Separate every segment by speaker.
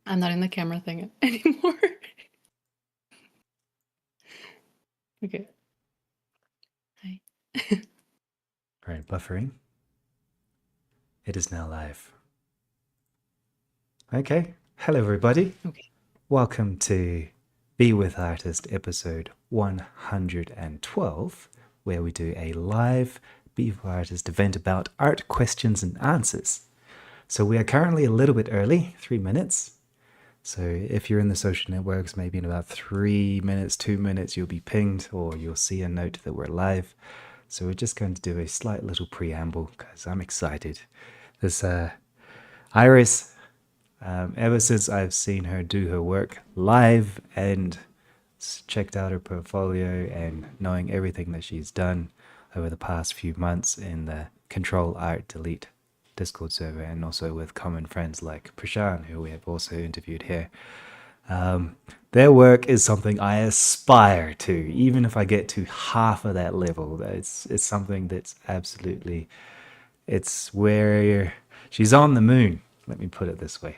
Speaker 1: I'm not in the camera thing anymore. Okay. Hi.
Speaker 2: All right, buffering. It is now live. Okay. Hello, everybody.
Speaker 1: Okay.
Speaker 2: Welcome to Be With Artist episode 112, where we do a live Be With Artist event about art questions and answers. So we are currently a little bit early, 3 minutes. So if you're in the social networks, maybe in about 3 minutes, 2 minutes, you'll be pinged or you'll see a note that we're live. So we're just going to do a slight little preamble because I'm excited. This Iris, ever since I've seen her do her work live and checked out her portfolio and knowing everything that she's done over the past few months in the Control Art Delete Discord server and also with common friends like Prashan, who we have also interviewed here. Their work is something I aspire to, even if I get to half of that level. It's something that's absolutely, it's where she's on the moon. Let me put it this way.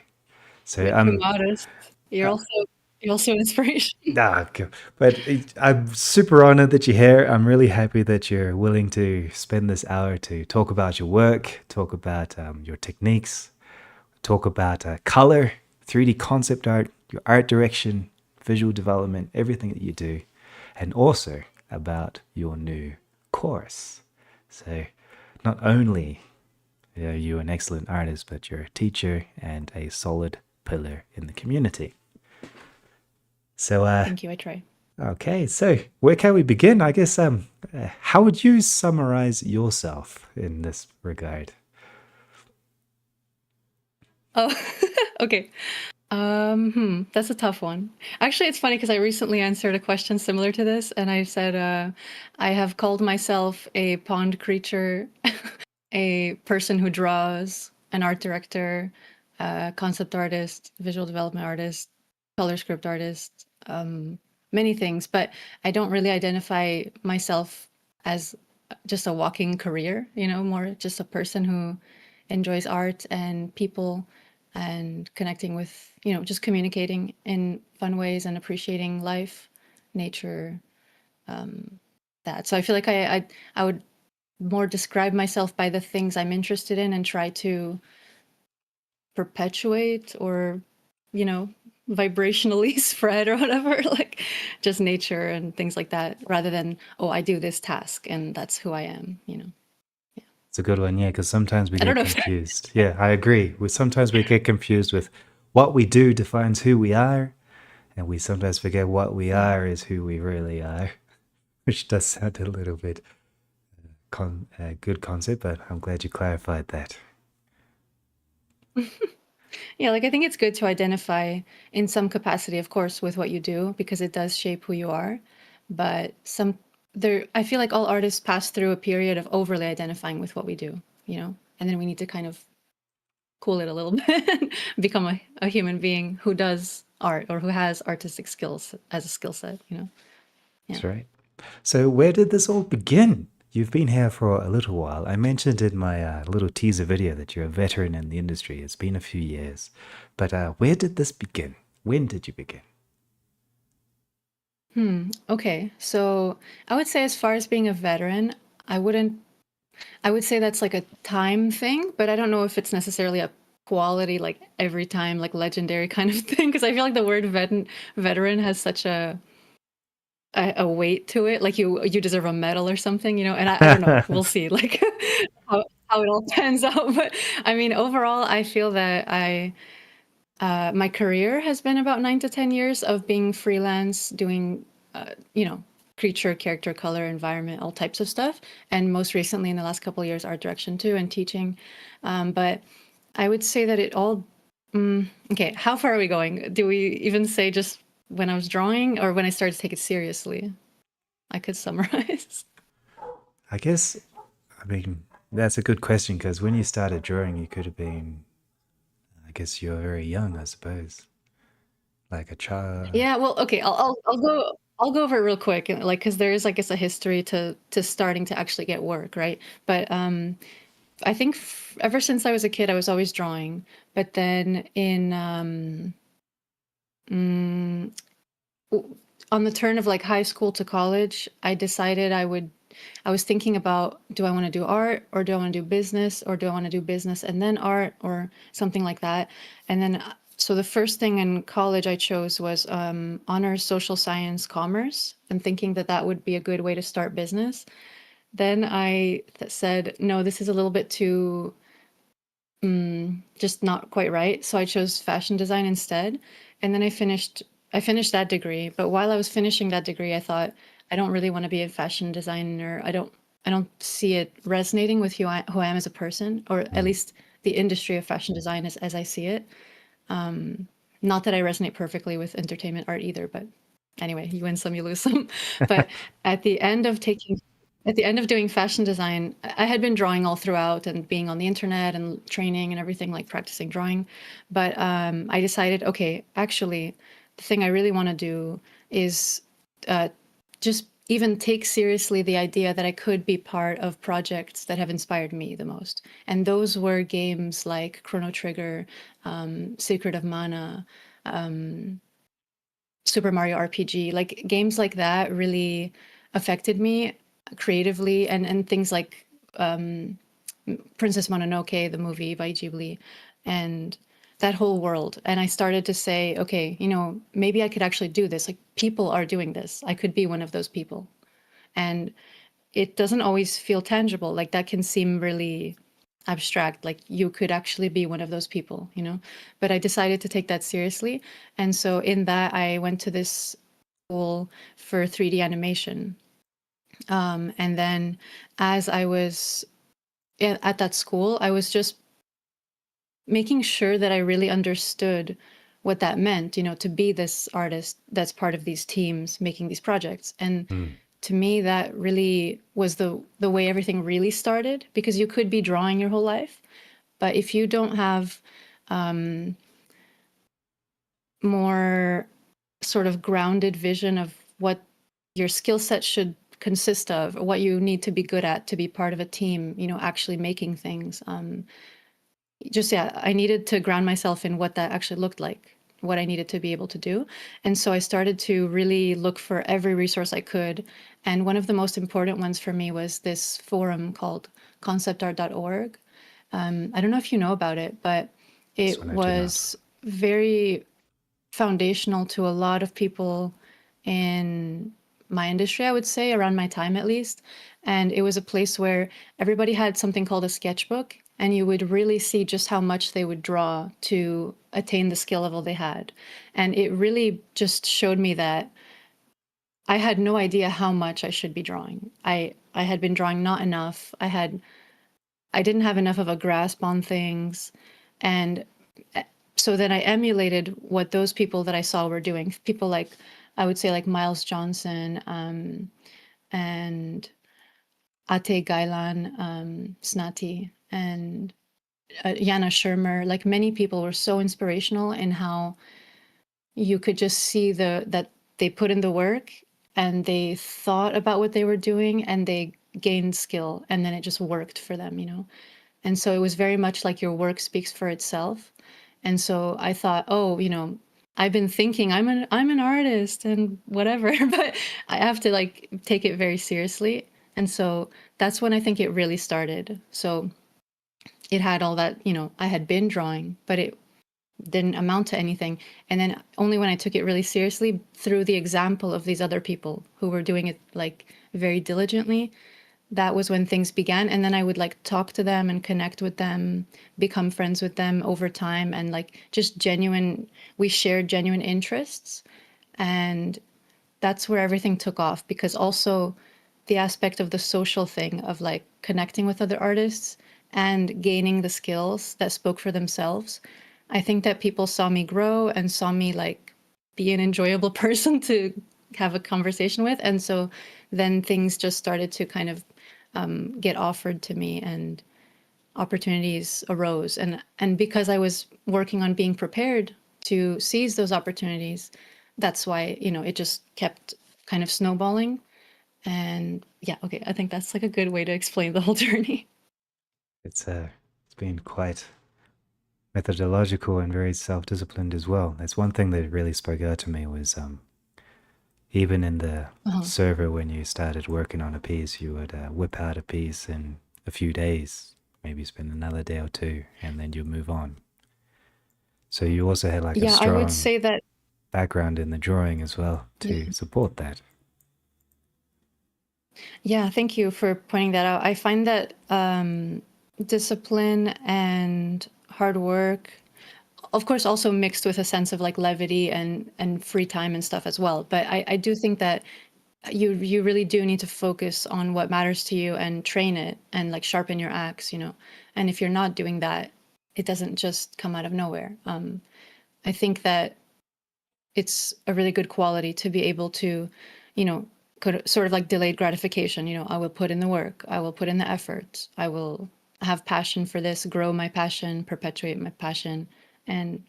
Speaker 2: So
Speaker 1: You're too modest. You're also an inspiration.
Speaker 2: but I'm super honored that you're here. I'm really happy that you're willing to spend this hour to talk about your work, talk about your techniques, talk about color, 3D concept art, your art direction, visual development, everything that you do, and also about your new course. So, not only are you an excellent artist, but you're a teacher and a solid pillar in the community. So,
Speaker 1: Thank you. I try.
Speaker 2: okay, so where can we begin? I guess, how would you summarize yourself in this regard?
Speaker 1: Oh, okay. That's a tough one. Actually, it's funny because I recently answered a question similar to this, and I said I have called myself a pond creature, a person who draws, an art director, concept artist, visual development artist, color script artist, many things, but I don't really identify myself as just a walking career, more just a person who enjoys art and people and connecting with, just communicating in fun ways and appreciating life, nature, that. So I feel like I would more describe myself by the things I'm interested in and try to perpetuate or, you know, vibrationally spread or whatever, like just nature and things like that, rather than, oh, I do this task and that's who I am.
Speaker 2: It's a good one, yeah, because sometimes we
Speaker 1: I don't
Speaker 2: get
Speaker 1: know if that,
Speaker 2: confused. Yeah, I agree. Sometimes we get confused with what we do defines who we are, and we sometimes forget what we
Speaker 1: yeah.
Speaker 2: are is who we really are, which does sound a little bit good concept, but I'm glad you clarified that.
Speaker 1: Yeah, like I think it's good to identify in some capacity, of course, with what you do because it does shape who you are. But I feel like all artists pass through a period of overly identifying with what we do, and then we need to kind of cool it a little bit, become a human being who does art or who has artistic skills as a skill set. Yeah.
Speaker 2: That's right. So, where did this all begin? You've been here for a little while. I mentioned in my little teaser video that you're a veteran in the industry. It's been a few years. But where did this begin? When did you begin?
Speaker 1: Okay. So I would say as far as being a veteran, I wouldn't I would say that's like a time thing, but I don't know if it's necessarily a quality like every time like legendary kind of thing because I feel like the word veteran has such a weight to it. Like you deserve a medal or something, and I don't know. We'll see like how it all pans out. But I mean, overall, I feel that my career has been about 9 to 10 years of being freelance, doing, you know, creature, character, color, environment, all types of stuff. And most recently, in the last couple of years, art direction too, and teaching. But I would say that it all. Okay, how far are we going? Do we even say just when I was drawing or when I started to take it seriously? I could summarize.
Speaker 2: I guess, I mean, that's a good question because when you started drawing, you could have been, I guess you were very young, I suppose, like a child.
Speaker 1: Yeah, well, okay, I'll go over it real quick, and like, because there is, I guess, a history to starting to actually get work, right? But I think ever since I was a kid, I was always drawing. But then in mm, on the turn of like high school to college, I decided I was thinking about, do I want to do art or do I want to do business or do I want to do business and then art or something like that. And then, so the first thing in college I chose was honors social science commerce and thinking that that would be a good way to start business. Then I said, no, this is a little bit too just not quite right. So I chose fashion design instead. And then I finished that degree. But while I was finishing that degree, I thought I don't really want to be a fashion designer. I don't see it resonating with who I am as a person, or at
Speaker 2: Mm.
Speaker 1: least the industry of fashion design as I see it. Not that I resonate perfectly with entertainment art either, but anyway, you win some, you lose some. But at the end of taking, at the end of doing fashion design, I had been drawing all throughout and being on the internet and training and everything, like practicing drawing. But I decided, okay, actually, the thing I really want to do is uh, just even take seriously the idea that I could be part of projects that have inspired me the most. And those were games like Chrono Trigger, Secret of Mana, Super Mario RPG. Like games like that really affected me creatively, and things like Princess Mononoke, the movie by Ghibli, and that whole world. And I started to say, okay, you know, maybe I could actually do this. Like people are doing this. I could be one of those people. And it doesn't always feel tangible. Like that can seem really abstract, like you could actually be one of those people, you know? But I decided to take that seriously. And so in that, I went to this school for 3D animation. And then as I was at that school, I was just making sure that I really understood what that meant, you know, to be this artist that's part of these teams making these projects. And
Speaker 2: Mm.
Speaker 1: to me, that really was the way everything really started, because you could be drawing your whole life, but if you don't have more sort of grounded vision of what your skill set should consist of, or what you need to be good at to be part of a team, you know, actually making things, just yeah, I needed to ground myself in what that actually looked like, what I needed to be able to do. And so I started to really look for every resource I could. And one of the most important ones for me was this forum called conceptart.org. I don't know if you know about it, but
Speaker 2: This
Speaker 1: it
Speaker 2: one I do not.
Speaker 1: was very foundational to a lot of people in my industry, I would say, around my time at least. And it was a place where everybody had something called a sketchbook, and you would really see just how much they would draw to attain the skill level they had. And it really just showed me that I had no idea how much I should be drawing. I had been drawing not enough. I didn't have enough of a grasp on things. And so then I emulated what those people that I saw were doing. People like, I would say like Miles Johnson, and Ate Gailan, Snati, and Jana Shermer. Like many people were so inspirational in how you could just see that they put in the work and they thought about what they were doing and they gained skill, and then it just worked for them, you know? And so it was very much like your work speaks for itself. And so I thought, oh, you know, I've been thinking I'm an artist and whatever, but I have to like take it very seriously. And so that's when I think it really started. So it had all that, you know, I had been drawing, but it didn't amount to anything. And then only when I took it really seriously through the example of these other people who were doing it like very diligently, that was when things began. And then I would like talk to them and connect with them, become friends with them over time, and like just genuine, we shared genuine interests. And that's where everything took off, because also the aspect of the social thing of like connecting with other artists and gaining the skills that spoke for themselves. I think that people saw me grow and saw me like be an enjoyable person to have a conversation with. And so then things just started to kind of get offered to me, and opportunities arose. And because I was working on being prepared to seize those opportunities, that's why, you know, it just kept kind of snowballing. And yeah, okay, I think that's like a good way to explain the whole journey.
Speaker 2: It's been quite methodological and very self-disciplined as well. That's one thing that really spoke out to me was even in the
Speaker 1: Uh-huh.
Speaker 2: server when you started working on a piece, you would whip out a piece in a few days, maybe spend another day or two, and then you move on. So you also had like a
Speaker 1: Yeah, I would
Speaker 2: strong
Speaker 1: say that.
Speaker 2: background in the drawing as well
Speaker 1: Yeah.
Speaker 2: to support that.
Speaker 1: Yeah, thank you for pointing that out. I find that discipline and hard work, of course, also mixed with a sense of like levity and free time and stuff as well. But I do think that you really do need to focus on what matters to you and train it and like sharpen your axe, you know. And if you're not doing that, it doesn't just come out of nowhere. I think that it's a really good quality to be able to, you know, could sort of like delayed gratification. You know, I will put in the work, I will put in the effort, I will have passion for this, grow my passion, perpetuate my passion, and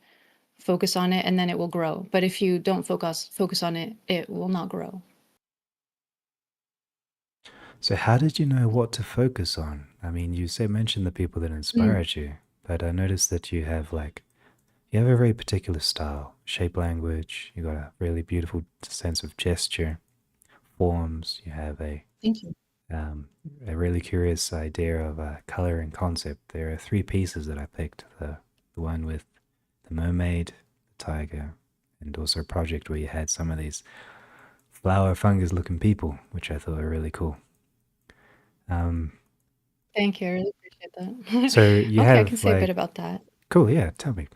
Speaker 1: focus on it, and then it will grow. But if you don't focus on it, it will not grow.
Speaker 2: So how did you know what to focus on? I mean, you say mention the people that
Speaker 1: Mm,
Speaker 2: inspired you, but I noticed that you have a very particular style, shape language, you got a really beautiful sense of gesture, forms, you have
Speaker 1: thank you.
Speaker 2: um, a really curious idea of color and concept. There are three pieces that I picked: the one with the mermaid, the tiger, and also a project where you had some of these flower fungus looking people, which I thought were really cool. Um,
Speaker 1: Thank you. I really appreciate that.
Speaker 2: so you
Speaker 1: Okay, I can
Speaker 2: have
Speaker 1: say a bit
Speaker 2: like,
Speaker 1: about that.
Speaker 2: cool, yeah, tell me.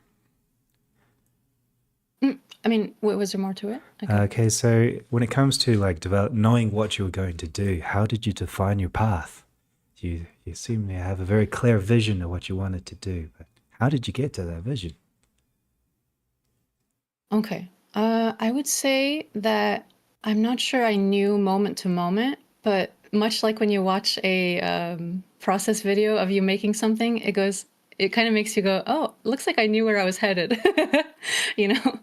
Speaker 1: I mean, was there more to it? Okay.
Speaker 2: Okay, so when it comes to like knowing what you were going to do, how did you define your path? You seem to have a very clear vision of what you wanted to do, but how did you get to that vision?
Speaker 1: Okay. I would say that I'm not sure I knew moment to moment, but much like when you watch a process video of you making something, it kind of makes you go, oh, looks like I knew where I was headed, you know,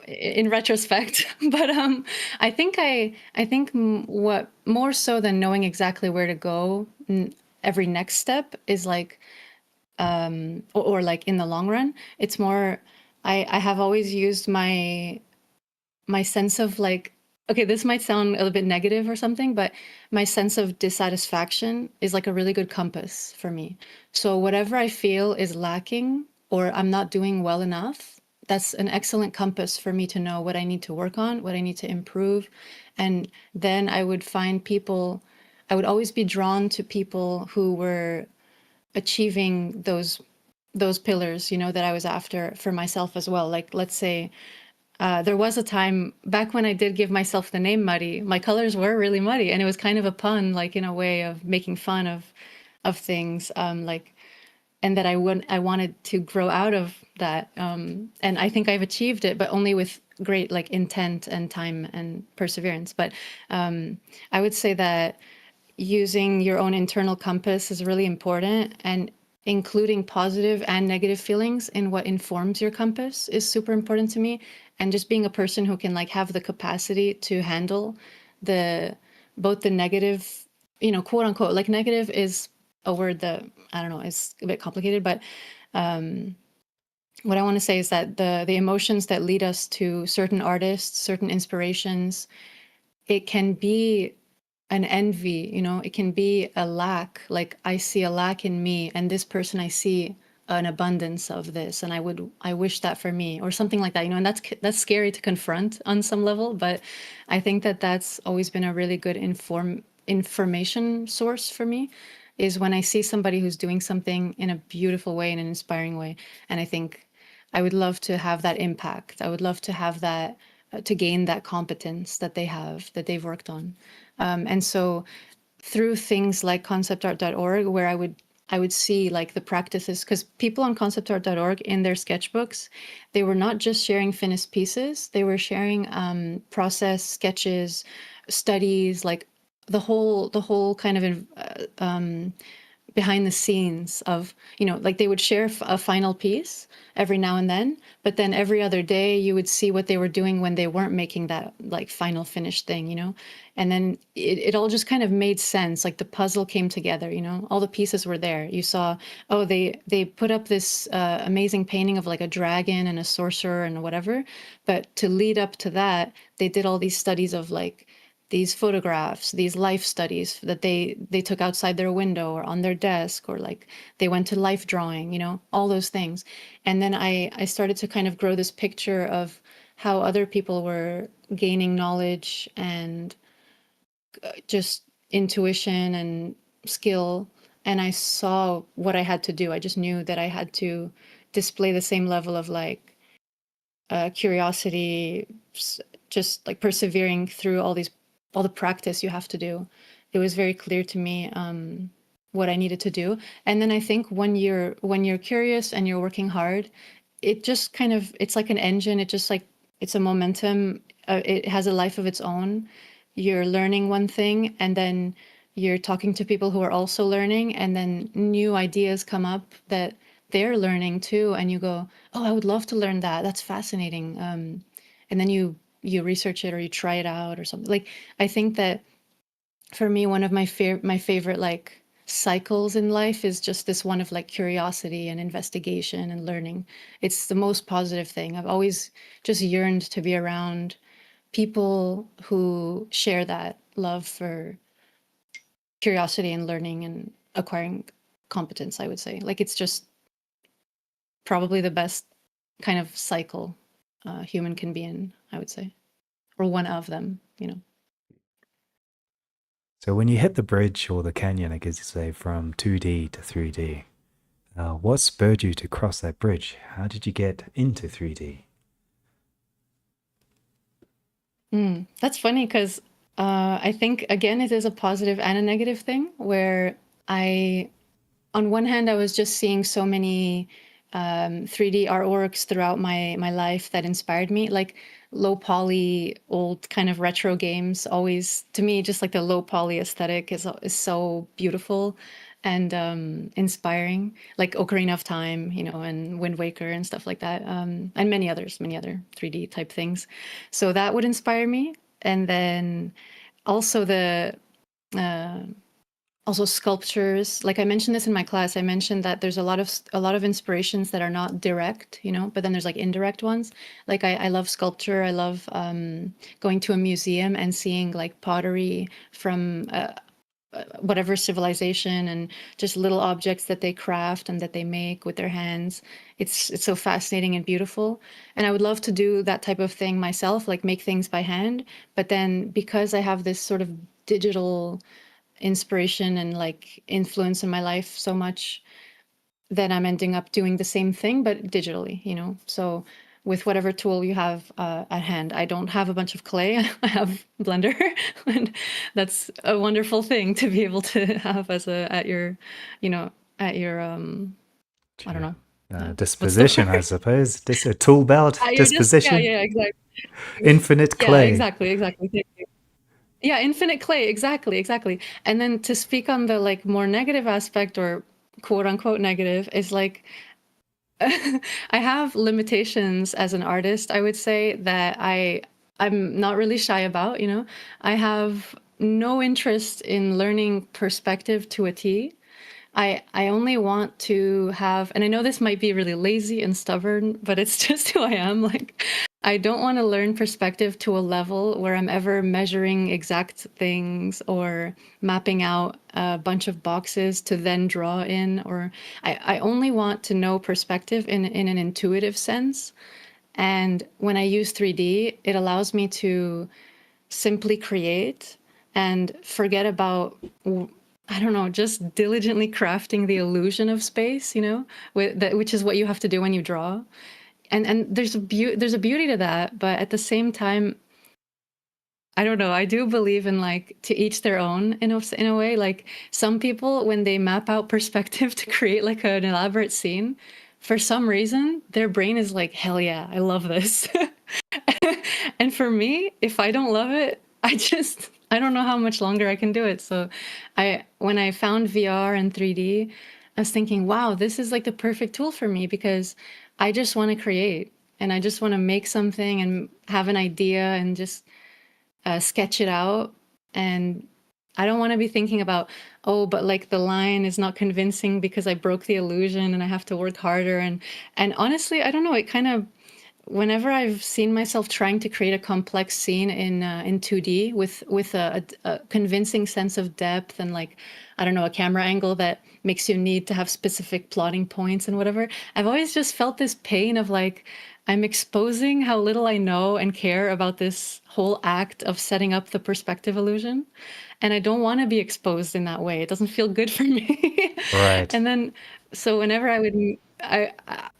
Speaker 1: in retrospect. But I think what more so than knowing exactly where to go, every next step is like or like in the long run it's more I have always used my sense of like, okay, this might sound a little bit negative or something, but my sense of dissatisfaction is like a really good compass for me. So whatever I feel is lacking or I'm not doing well enough, that's an excellent compass for me to know what I need to work on, what I need to improve. And then I would always be drawn to people who were achieving those pillars, you know, that I was after for myself as well. Like, let's say there was a time back when I did give myself the name Muddy. My colors were really muddy, and it was kind of a pun, like in a way of making fun of things, like, and that I wanted to grow out of that, and I think I've achieved it, but only with great like intent and time and perseverance. But I would say that using your own internal compass is really important, and including positive and negative feelings in what informs your compass is super important to me. And just being a person who can like have the capacity to handle the both the negative, you know, quote unquote, like negative is a word that I don't know is a bit complicated, but what I want to say is that the emotions that lead us to certain artists, certain inspirations, it can be an envy, you know, it can be a lack. Like I see a lack in me, and this person I see an abundance of this, and I wish that for me, or something like that, you know. And that's scary to confront on some level, but I think that that's always been a really good information source for me, is when I see somebody who's doing something in a beautiful way, in an inspiring way, and I think I would love to have that impact. I would love to have that, to gain that competence that they have, that they've worked on. And so through things like conceptart.org, where I would see like the practices, because people on conceptart.org in their sketchbooks, they were not just sharing finished pieces, they were sharing process sketches, studies, like the whole kind of behind the scenes of, like they would share a final piece every now and then, but then every other day you would see what they were doing when they weren't making that like final finished thing. And then it all just kind of made sense. Like the puzzle came together, all the pieces were there. You saw, oh, they put up this amazing painting of like a dragon and a sorcerer and whatever, but to lead up to that, they did all these studies of like these photographs, these life studies that they took outside their window or on their desk, or like they went to life drawing, all those things. And then I started to kind of grow this picture of how other people were gaining knowledge and just intuition and skill. And I saw what I had to do. I just knew that I had to display the same level of like curiosity, just like persevering through all the practice you have to do. It was very clear to me what I needed to do. And then I think when you're curious and you're working hard, it just kind of, it's like an engine. It just like, it's a momentum. It has a life of its own. You're learning one thing, and then you're talking to people who are also learning, and then new ideas come up that they're learning too, and you go, oh, I would love to learn that. That's fascinating. And then you research it or you try it out or something. Like I think that for me, one of my favorite like cycles in life is just this one of like curiosity and investigation and learning. It's the most positive thing. I've always just yearned to be around people who share that love for curiosity and learning and acquiring competence, I would say. Like it's just probably the best kind of cycle a human can be in, I would say, or one of them.
Speaker 2: So when you hit the bridge or the canyon, I guess you say, from 2D to 3D, what spurred you to cross that bridge? How did you get into 3D?
Speaker 1: That's funny because I think again it is a positive and a negative thing where on one hand, I was just seeing so many 3D artworks throughout my life that inspired me, like low poly, old kind of retro games. Always to me, just like the low poly aesthetic is so beautiful and inspiring, like Ocarina of Time, and Wind Waker and stuff like that, and many other 3D type things. So that would inspire me, and then also uh, also sculptures. Like I mentioned this in my class, I mentioned that there's a lot of inspirations that are not direct, but then there's like indirect ones. Like I love sculpture. I love going to a museum and seeing like pottery from whatever civilization, and just little objects that they craft and that they make with their hands. It's so fascinating and beautiful. And I would love to do that type of thing myself, like make things by hand. But then because I have this sort of digital inspiration and like influence in my life so much, then I'm ending up doing the same thing but digitally. So with whatever tool you have at hand. I don't have a bunch of clay. I have Blender, and that's a wonderful thing to be able to have as you know, at your I don't
Speaker 2: Sure.
Speaker 1: know. What's the
Speaker 2: Disposition, I
Speaker 1: word?
Speaker 2: suppose. A tool belt,
Speaker 1: You're just
Speaker 2: disposition,
Speaker 1: yeah, exactly.
Speaker 2: infinite
Speaker 1: Yeah,
Speaker 2: clay.
Speaker 1: exactly. Thank you. Yeah, infinite clay, exactly. And then to speak on the like more negative aspect, or quote unquote negative, is like I have limitations as an artist, I would say, that I'm not really shy about. I have no interest in learning perspective to a T. I only want to have, and I know this might be really lazy and stubborn, but it's just who I am. Like, I don't want to learn perspective to a level where I'm ever measuring exact things or mapping out a bunch of boxes to then draw in. Or I only want to know perspective in an intuitive sense. And when I use 3D, it allows me to simply create and forget about, I don't know, just diligently crafting the illusion of space, which is what you have to do when you draw. And there's a beauty to that, but at the same time, I don't know. I do believe in like to each their own in a way. Like some people, when they map out perspective to create like an elaborate scene, for some reason, their brain is like, hell yeah, I love this. And for me, if I don't love it, I don't know how much longer I can do it. So when I found VR and 3D, I was thinking, wow, this is like the perfect tool for me because I just want to create and I just want to make something and have an idea and just sketch it out. And I don't want to be thinking about, oh, but like the line is not convincing because I broke the illusion and I have to work harder. And honestly, I don't know. It kind of whenever I've seen myself trying to create a complex scene in 2D with a convincing sense of depth and like I don't know a camera angle that makes you need to have specific plotting points and whatever, I've always just felt this pain of like I'm exposing how little I know and care about this whole act of setting up the perspective illusion, and I don't want to be exposed in that way. It doesn't feel good for me.
Speaker 2: Right.
Speaker 1: And then so whenever I would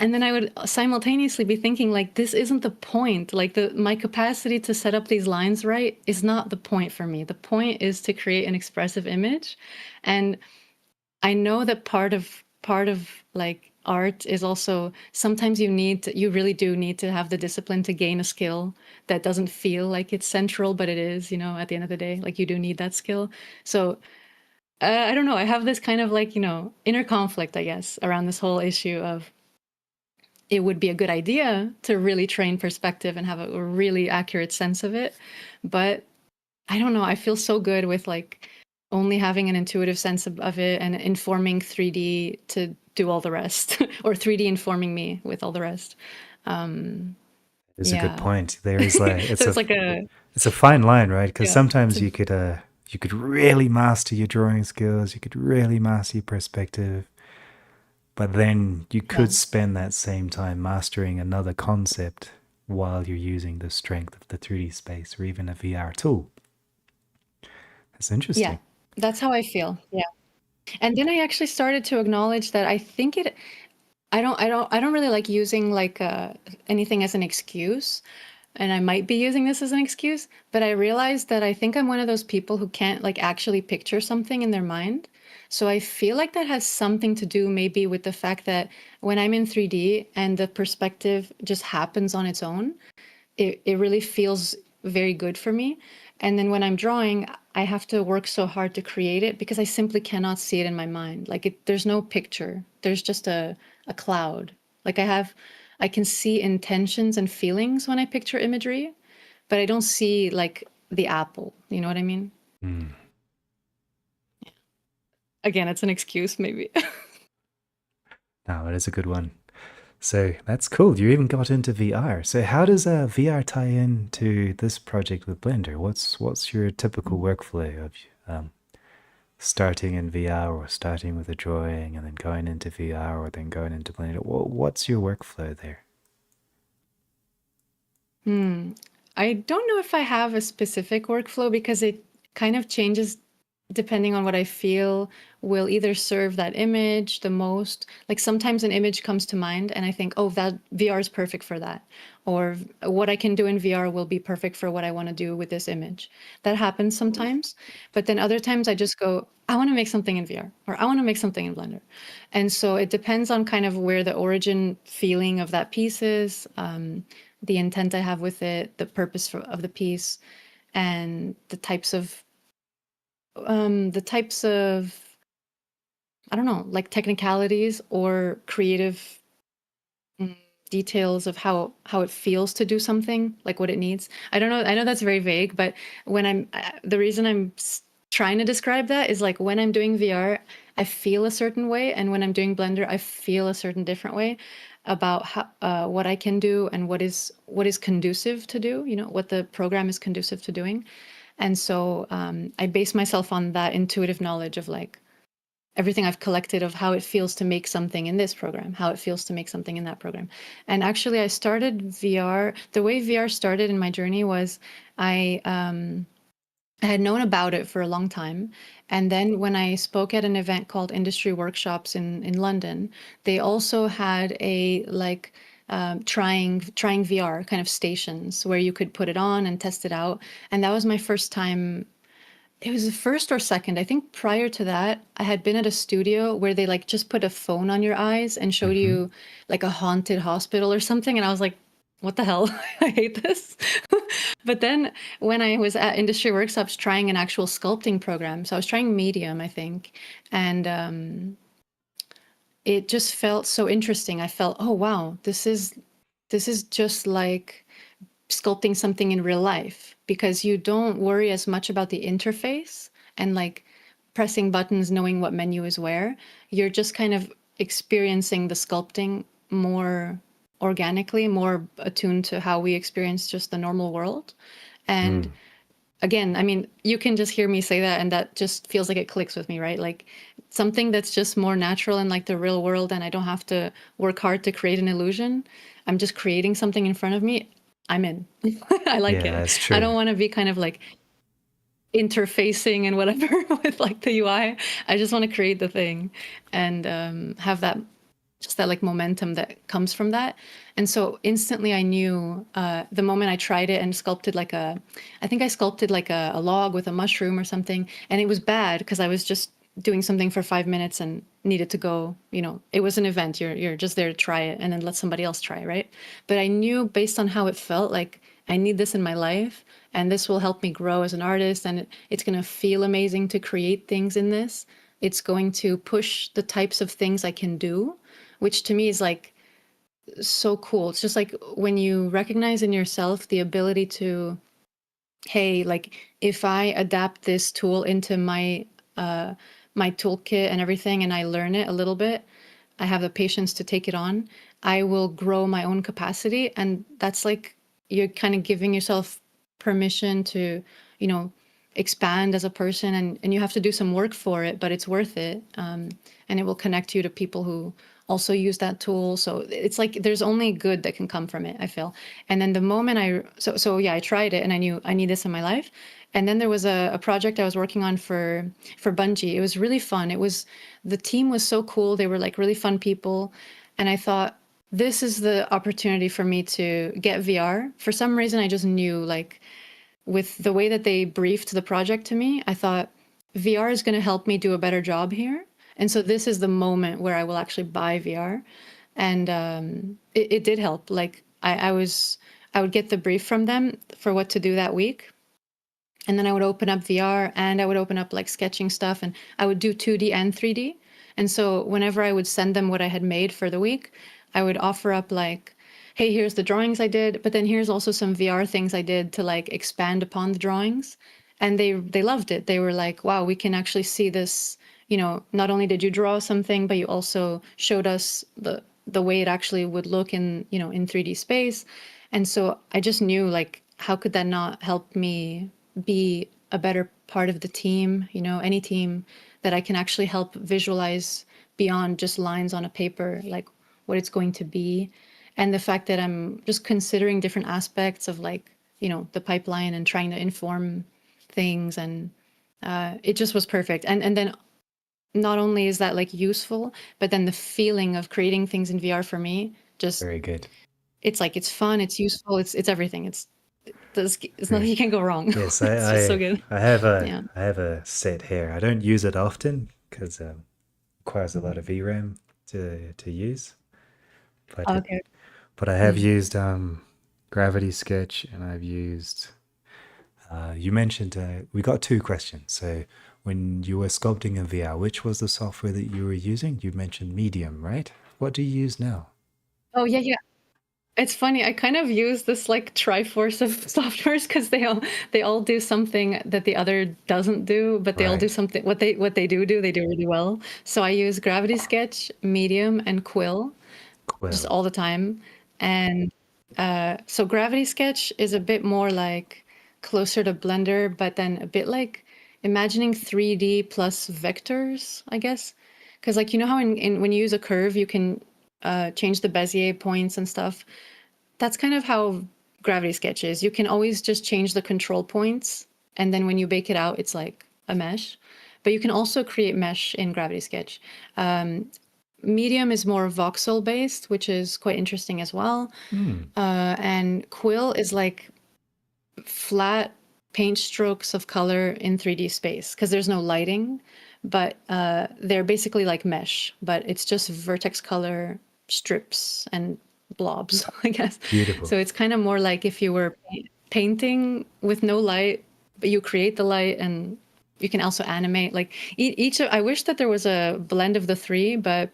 Speaker 1: and then I would simultaneously be thinking like this isn't the point. Like the my capacity to set up these lines right is not the point for me. The point is to create an expressive image. And I know that part of like art is also sometimes you really do need to have the discipline to gain a skill that doesn't feel like it's central, but it is, at the end of the day, like you do need that skill. So I don't know. I have this kind of like, inner conflict, I guess, around this whole issue of it would be a good idea to really train perspective and have a really accurate sense of it. But I don't know. I feel so good with like only having an intuitive sense of it and informing 3D to do all the rest, or 3D informing me with all the rest. Um,
Speaker 2: It's a good
Speaker 1: yeah.
Speaker 2: point. There is like
Speaker 1: So it's like a,
Speaker 2: it's a fine line, right? Because
Speaker 1: yeah.
Speaker 2: sometimes you could really master your drawing skills, you could really master your perspective, but then you
Speaker 1: Yeah.
Speaker 2: could spend that same time mastering another concept while you're using the strength of the 3D space or even a VR tool. That's
Speaker 1: Yeah.
Speaker 2: interesting.
Speaker 1: That's how I feel. Yeah. And then I actually started to acknowledge that I think I don't really like using like anything as an excuse, and I might be using this as an excuse, but I realized that I think I'm one of those people who can't like actually picture something in their mind. So I feel like that has something to do maybe with the fact that when I'm in 3D and the perspective just happens on its own, it really feels very good for me. And then when I'm drawing, I have to work so hard to create it because I simply cannot see it in my mind. Like there's no picture. There's just a cloud. Like I can see intentions and feelings when I picture imagery, but I don't see like the apple. You know what I mean?
Speaker 2: Mm.
Speaker 1: Again, it's an excuse maybe.
Speaker 2: No, it is a good one. So that's cool. You even got into VR. So how does VR tie in to this project with Blender? What's your typical workflow of starting in VR or starting with a drawing and then going into VR or then going into Blender? What's your workflow there?
Speaker 1: Hmm. I don't know if I have a specific workflow because it kind of changes depending on what I feel will either serve that image the most. Like sometimes an image comes to mind and I think, oh, that VR is perfect for that. Or what I can do in VR will be perfect for what I want to do with this image. That happens sometimes. But then other times I just go, I want to make something in VR or I want to make something in Blender. And so it depends on kind of where the origin feeling of that piece is, the intent I have with it, the purpose of the piece, and the types of I don't know, like technicalities or creative mm, details of how it feels to do something, like what it needs. I don't know. I know that's very vague, but when the reason trying to describe that is like when I'm doing VR, I feel a certain way, and when I'm doing Blender, I feel a certain different way about what I can do and what is conducive to do. What the program is conducive to doing. And so I base myself on that intuitive knowledge of like everything I've collected of how it feels to make something in this program, how it feels to make something in that program. And actually, I started VR. The way VR started in my journey was I had known about it for a long time. And then when I spoke at an event called Industry Workshops in London, they also had a like trying VR kind of stations where you could put it on and test it out. And that was my first time. It was the first or second. I think prior to that, I had been at a studio where they like just put a phone on your eyes and showed
Speaker 2: Hmm.
Speaker 1: you like a haunted hospital or something. And I was like, what the hell? I hate this. But then when I was at industry workshops trying an actual sculpting program, so I was trying medium, I think, and it just felt so interesting. I felt, oh wow, this is just like sculpting something in real life because you don't worry as much about the interface and like pressing buttons, knowing what menu is where. You're just kind of experiencing the sculpting more organically, more attuned to how we experience just the normal world. And
Speaker 2: Mm.
Speaker 1: again, I mean, you can just hear me say that, and that just feels like it clicks with me, right? Like something that's just more natural in like the real world, and I don't have to work hard to create an illusion. I'm just creating something in front of me. I'm in. I like
Speaker 2: Yeah,
Speaker 1: it.
Speaker 2: that's
Speaker 1: I
Speaker 2: true.
Speaker 1: don't want to be kind of like interfacing and whatever with like the UI. I just want to create the thing and have that just that like momentum that comes from that. And so instantly I knew the moment I tried it and sculpted like I think I sculpted like a log with a mushroom or something. And it was bad because I was just doing something for 5 minutes and needed to go, it was an event. You're just there to try it and then let somebody else try, right? But I knew based on how it felt like I need this in my life and this will help me grow as an artist and it's going to feel amazing to create things in this. It's going to push the types of things I can do, which to me is like so cool. It's just like when you recognize in yourself the ability to, hey, like if I adapt this tool into my toolkit and everything and I learn it a little bit, I have the patience to take it on, I will grow my own capacity. And that's like you're kind of giving yourself permission to, you know, expand as a person and you have to do some work for it, but it's worth it. And it will connect you to people who also use that tool. So it's like there's only good that can come from it, I feel. And then the moment so yeah, I tried it and I knew I need this in my life. And then there was a project I was working on for Bungie. It was really fun. The team was so cool. They were like really fun people. And I thought, this is the opportunity for me to get VR. For some reason, I just knew like with the way that they briefed the project to me, I thought VR is going to help me do a better job here. And so this is the moment where I will actually buy VR. And it did help. Like I would get the brief from them for what to do that week. And then I would open up VR and I would open up like sketching stuff and I would do 2D and 3D. And so whenever I would send them what I had made for the week, I would offer up like, hey, here's the drawings I did, but then here's also some VR things I did to like expand upon the drawings. And they loved it. They were like, wow, we can actually see this, not only did you draw something, but you also showed us the way it actually would look in 3D space. And so I just knew like how could that not help me be a better part of the team, any team that I can actually help visualize beyond just lines on a paper, like what it's going to be. And the fact that I'm just considering different aspects of like, the pipeline and trying to inform things. And it just was perfect. And then not only is that like useful, but then the feeling of creating things in VR for me, just
Speaker 2: Very good.
Speaker 1: it's like it's fun, it's useful, it's everything. It's nothing
Speaker 2: Very.
Speaker 1: you can go wrong.
Speaker 2: Yes,
Speaker 1: It's just so good.
Speaker 2: I have a
Speaker 1: Yeah.
Speaker 2: set here. I don't use it often because it requires a lot of VRAM to use, but
Speaker 1: Okay.
Speaker 2: I have
Speaker 1: Mm.
Speaker 2: used Gravity Sketch and I've used. You mentioned we got two questions. So when you were sculpting in VR, which was the software that you were using? You mentioned Medium, right? What do you use now?
Speaker 1: Oh yeah, yeah. It's funny. I kind of use this like triforce of softwares because they all do something that the other doesn't do, but they all do
Speaker 2: Right.
Speaker 1: something what they do they do really well. So I use Gravity Sketch, Medium, and Quill just
Speaker 2: Quill.
Speaker 1: all the time. And so Gravity Sketch is a bit more like closer to Blender, but then a bit like imagining 3D plus vectors, I guess. Because like how in when you use a curve, you can change the Bezier points and stuff. That's kind of how Gravity Sketch is. You can always just change the control points, and then when you bake it out, it's like a mesh. But you can also create mesh in Gravity Sketch. Medium is more voxel based, which is quite interesting as well.
Speaker 2: Hmm.
Speaker 1: And Quill is like flat paint strokes of color in 3D space because there's no lighting, but they're basically like mesh, but it's just vertex color strips and blobs, I guess.
Speaker 2: Beautiful.
Speaker 1: So it's kind of more like if you were painting with no light, but you create the light and you can also animate. Like each, I wish that there was a blend of the three, but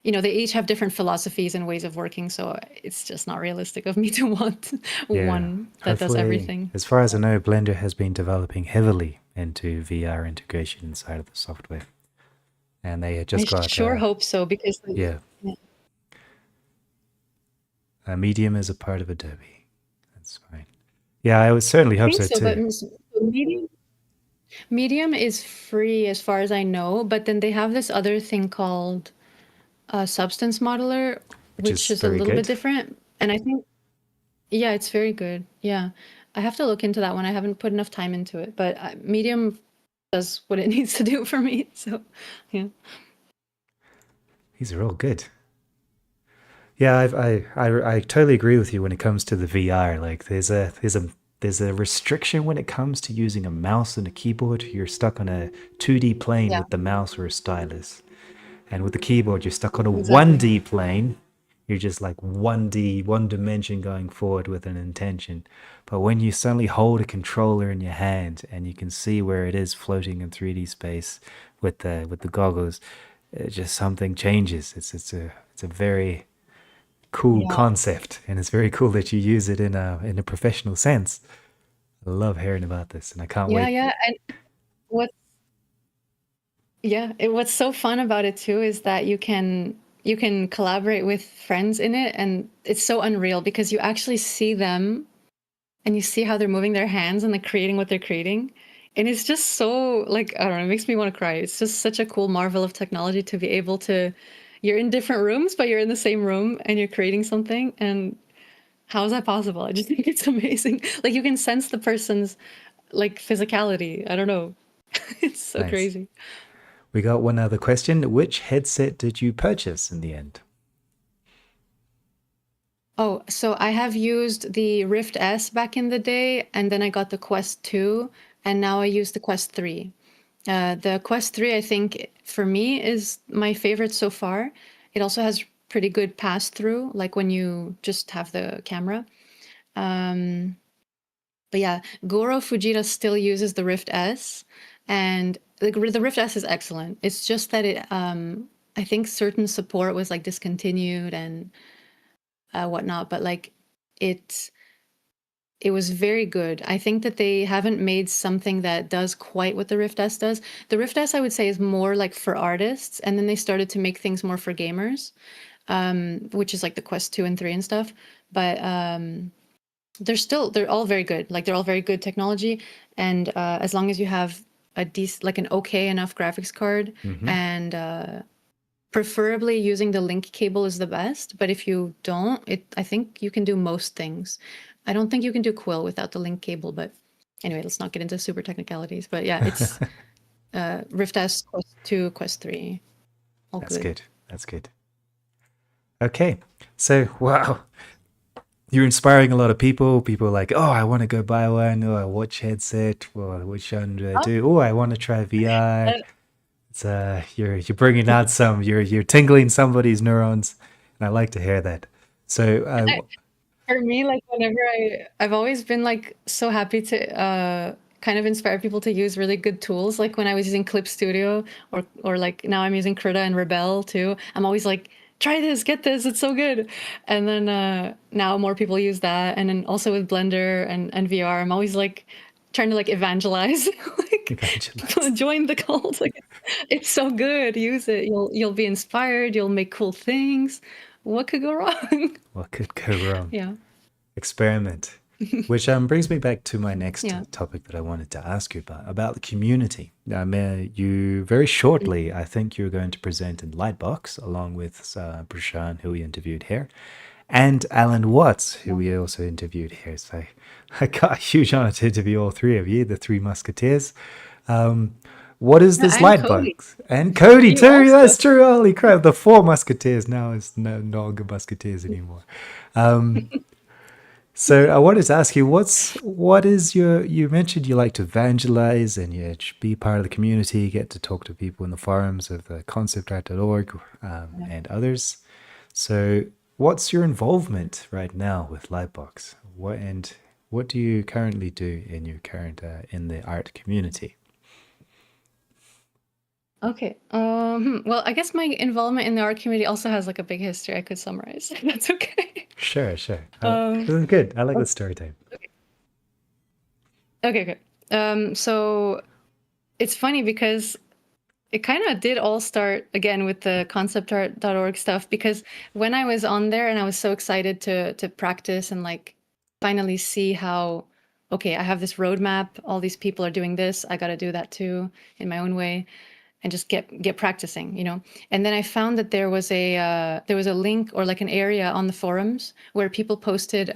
Speaker 1: they each have different philosophies and ways of working. So it's just not realistic of me to want
Speaker 2: Yeah.
Speaker 1: one that does
Speaker 2: Hopefully,
Speaker 1: everything.
Speaker 2: as far as I know, Blender has been developing heavily into VR integration inside of the software. And they had
Speaker 1: I
Speaker 2: just got,
Speaker 1: sure hope so because
Speaker 2: yeah,
Speaker 1: yeah.
Speaker 2: Medium is a part of Adobe. That's fine. Yeah, I would certainly
Speaker 1: I
Speaker 2: hope
Speaker 1: think
Speaker 2: so
Speaker 1: so, but
Speaker 2: too.
Speaker 1: Medium is free as far as I know, but then they have this other thing called Substance Modeler,
Speaker 2: Which
Speaker 1: which
Speaker 2: is
Speaker 1: is a
Speaker 2: very
Speaker 1: little bit
Speaker 2: good.
Speaker 1: different. And I think, yeah, it's very good. Yeah. I have to look into that one. I haven't put enough time into it, but Medium does what it needs to do for me. So, yeah.
Speaker 2: These are all good. Yeah, I totally agree with you when it comes to the VR. Like, there's a restriction when it comes to using a mouse and a keyboard. You're stuck on a 2D plane
Speaker 1: Yeah,
Speaker 2: with the mouse or a stylus, and with the keyboard, you're stuck on a
Speaker 1: exactly.
Speaker 2: 1D plane. You're just like 1D, one dimension going forward with an intention. But when you suddenly hold a controller in your hand and you can see where it is floating in 3D space with the goggles, just something changes. It's a very cool
Speaker 1: Yeah.
Speaker 2: concept, and it's very cool that you use it in a professional sense. I love hearing about this, and I can't
Speaker 1: Yeah,
Speaker 2: wait.
Speaker 1: yeah. And what what's so fun about it too is that you can collaborate with friends in it, and it's so unreal because you actually see them and you see how they're moving their hands and like creating what they're creating. And it's just so like, I don't know, it makes me want to cry. It's just such a cool marvel of technology to be able to, you're in different rooms, but you're in the same room and you're creating something. And how is that possible? I just think it's amazing. Like you can sense the person's like physicality. I don't know. It's so
Speaker 2: Nice.
Speaker 1: crazy.
Speaker 2: We got one other question. Which headset did you purchase in the end?
Speaker 1: Oh, so I have used the Rift S back in the day, and then I got the Quest 2, and now I use the Quest 3. The Quest 3, I think, for me, is my favorite so far. It also has pretty good pass through, like when you just have the camera. Um, but yeah, Goro Fujita still uses the Rift S, and the Rift S is excellent. It's just that I think certain support was like discontinued and whatnot, but like it it was very good. I think that they haven't made something that does quite what the Rift S does. The Rift S, I would say, is more like for artists, and then they started to make things more for gamers, which is like the Quest 2 and 3 and stuff. But they're all very good. Like they're all very good technology, and as long as you have a decent, like an okay enough graphics card,
Speaker 2: Mm-hmm.
Speaker 1: and preferably using the link cable is the best, but if you don't, I think you can do most things. I don't think you can do Quill without the link cable, but anyway, let's not get into super technicalities. But yeah, it's Rift S, Quest 2, Quest 3, all
Speaker 2: That's
Speaker 1: good.
Speaker 2: good. That's good. Okay. So, wow. You're inspiring a lot of people. People are like, oh, I want to go buy one. Oh, a watch headset. Well, which one do I
Speaker 1: Oh,
Speaker 2: do? Oh, I want to try VR.
Speaker 1: uh,
Speaker 2: It's you're bringing out some. You're tingling somebody's neurons, and I like to hear that. So,
Speaker 1: for me, like whenever I've always been like so happy to kind of inspire people to use really good tools. Like when I was using Clip Studio, or like now I'm using Krita and Rebel too. I'm always like, try this, get this, it's so good. And then now more people use that, and then also with Blender and VR, I'm always like trying to like evangelize, like
Speaker 2: evangelize.
Speaker 1: join the cult. Like it's so good, use it. You'll be inspired. You'll make cool things. What could go wrong?
Speaker 2: What could go wrong?
Speaker 1: Yeah.
Speaker 2: Experiment. Which brings me back to my next
Speaker 1: Yeah.
Speaker 2: topic that I wanted to ask you about the community. You very shortly, I think you're going to present in Lightbox along with Prashan, who we interviewed here, and Alan Watts, who
Speaker 1: Yeah.
Speaker 2: we also interviewed here. So I got a huge honor to interview all three of you, the three musketeers. What is
Speaker 1: Yeah,
Speaker 2: this
Speaker 1: and Cody.
Speaker 2: Lightbox? And Cody
Speaker 1: You
Speaker 2: too.
Speaker 1: also.
Speaker 2: That's true. Holy crap! The four musketeers now is no longer musketeers anymore. So I wanted to ask you, what is your? You mentioned you like to evangelize and you be part of the community, get to talk to people in the forums of the conceptart.org and others. So What's your involvement right now with Lightbox? What do you currently do in your current in the art community?
Speaker 1: Okay. Well, I guess my involvement in the art community also has like a big history I could summarize. If that's okay.
Speaker 2: Sure, sure.
Speaker 1: Um,
Speaker 2: This is good. I like
Speaker 1: o-
Speaker 2: the story time.
Speaker 1: okay, okay. So it's funny because it kind of did all start again with the conceptart.org stuff because when I was on there and I was so excited to practice and like finally see how okay, I have this roadmap, all these people are doing this, I got to do that too in my own way and just get practicing, you know. And then I found that there was a link or like an area on the forums where people posted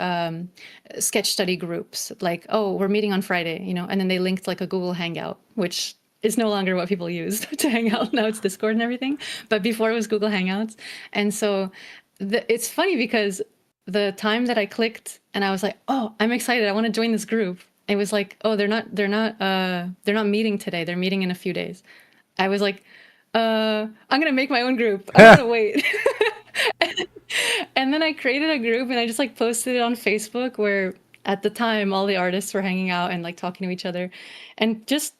Speaker 1: sketch study groups, like, oh, we're meeting on Friday, you know, and then they linked like a Google Hangout, which is no longer what people use to hang out. Now it's Discord and everything, but before it was Google Hangouts. And so it's funny because the time that I clicked and I was like, oh, I'm excited, I want to join this group. It was like, oh, they're not meeting today. They're meeting in a few days. I was like, I'm gonna make my own group. I don't want to wait. And then I created a group and I just like posted it on Facebook where at the time all the artists were hanging out and like talking to each other. And just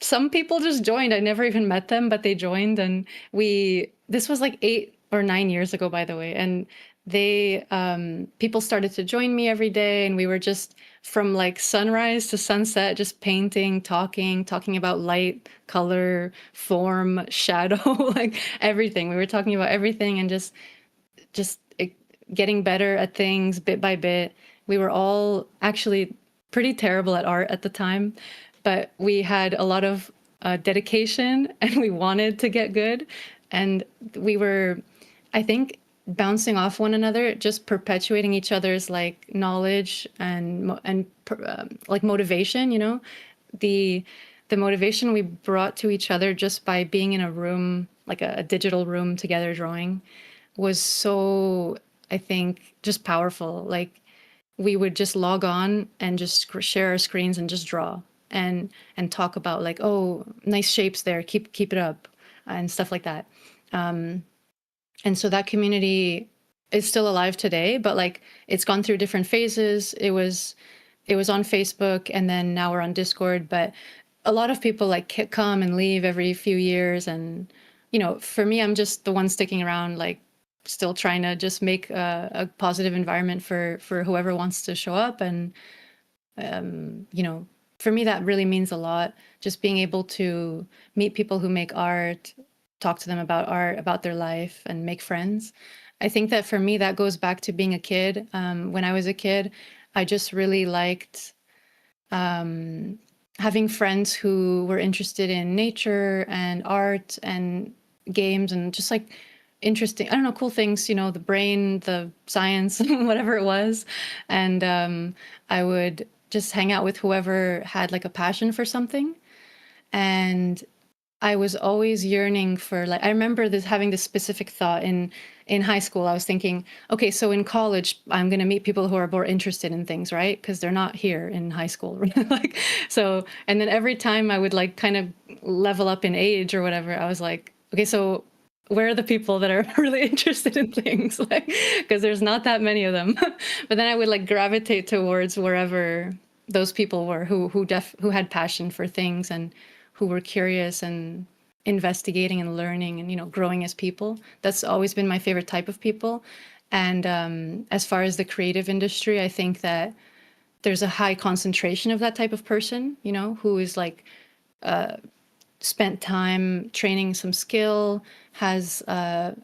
Speaker 1: some people just joined. I never even met them, but they joined and this was like 8 or 9 years ago, by the way. And people started to join me every day and we were just from like sunrise to sunset, just painting, talking about light, color, form, shadow, like everything. We were talking about everything and just getting better at things bit by bit. We were all actually pretty terrible at art at the time, but we had a lot of dedication and we wanted to get good. And we were, I think, bouncing off one another, just perpetuating each other's like knowledge and like motivation. You know, the the motivation we brought to each other just by being in a room, like a digital room together drawing, was so, I think, just powerful. Like we would just log on and just share our screens and just draw and talk about like, oh, nice shapes there, keep it up, and stuff like that. And so that community is still alive today, but like it's gone through different phases. It was on Facebook and then now we're on Discord, but a lot of people like come and leave every few years. And, you know, for me, I'm just the one sticking around, like still trying to just make a positive environment for whoever wants to show up. And, you know, for me, that really means a lot. Just being able to meet people who make art, talk to them about art, about their life, and make friends. I think that for me, that goes back to being a kid. When I was a kid, I just really liked having friends who were interested in nature and art and games and just like interesting, I don't know, cool things, you know, the brain, the science, whatever it was. And I would just hang out with whoever had like a passion for something. And I was always yearning for like I remember this having this specific thought in high school. I was thinking, okay, so in college I'm going to meet people who are more interested in things, right? Because they're not here in high school. Like so and then every time I would like kind of level up in age or whatever, I was like, okay, so where are the people that are really interested in things? Like because there's not that many of them. But then I would like gravitate towards wherever those people were who had passion for things and who were curious and investigating and learning and, you know, growing as people. That's always been my favorite type of people. And as far as the creative industry, I think that there's a high concentration of that type of person, you know, who is like spent time training some skill, has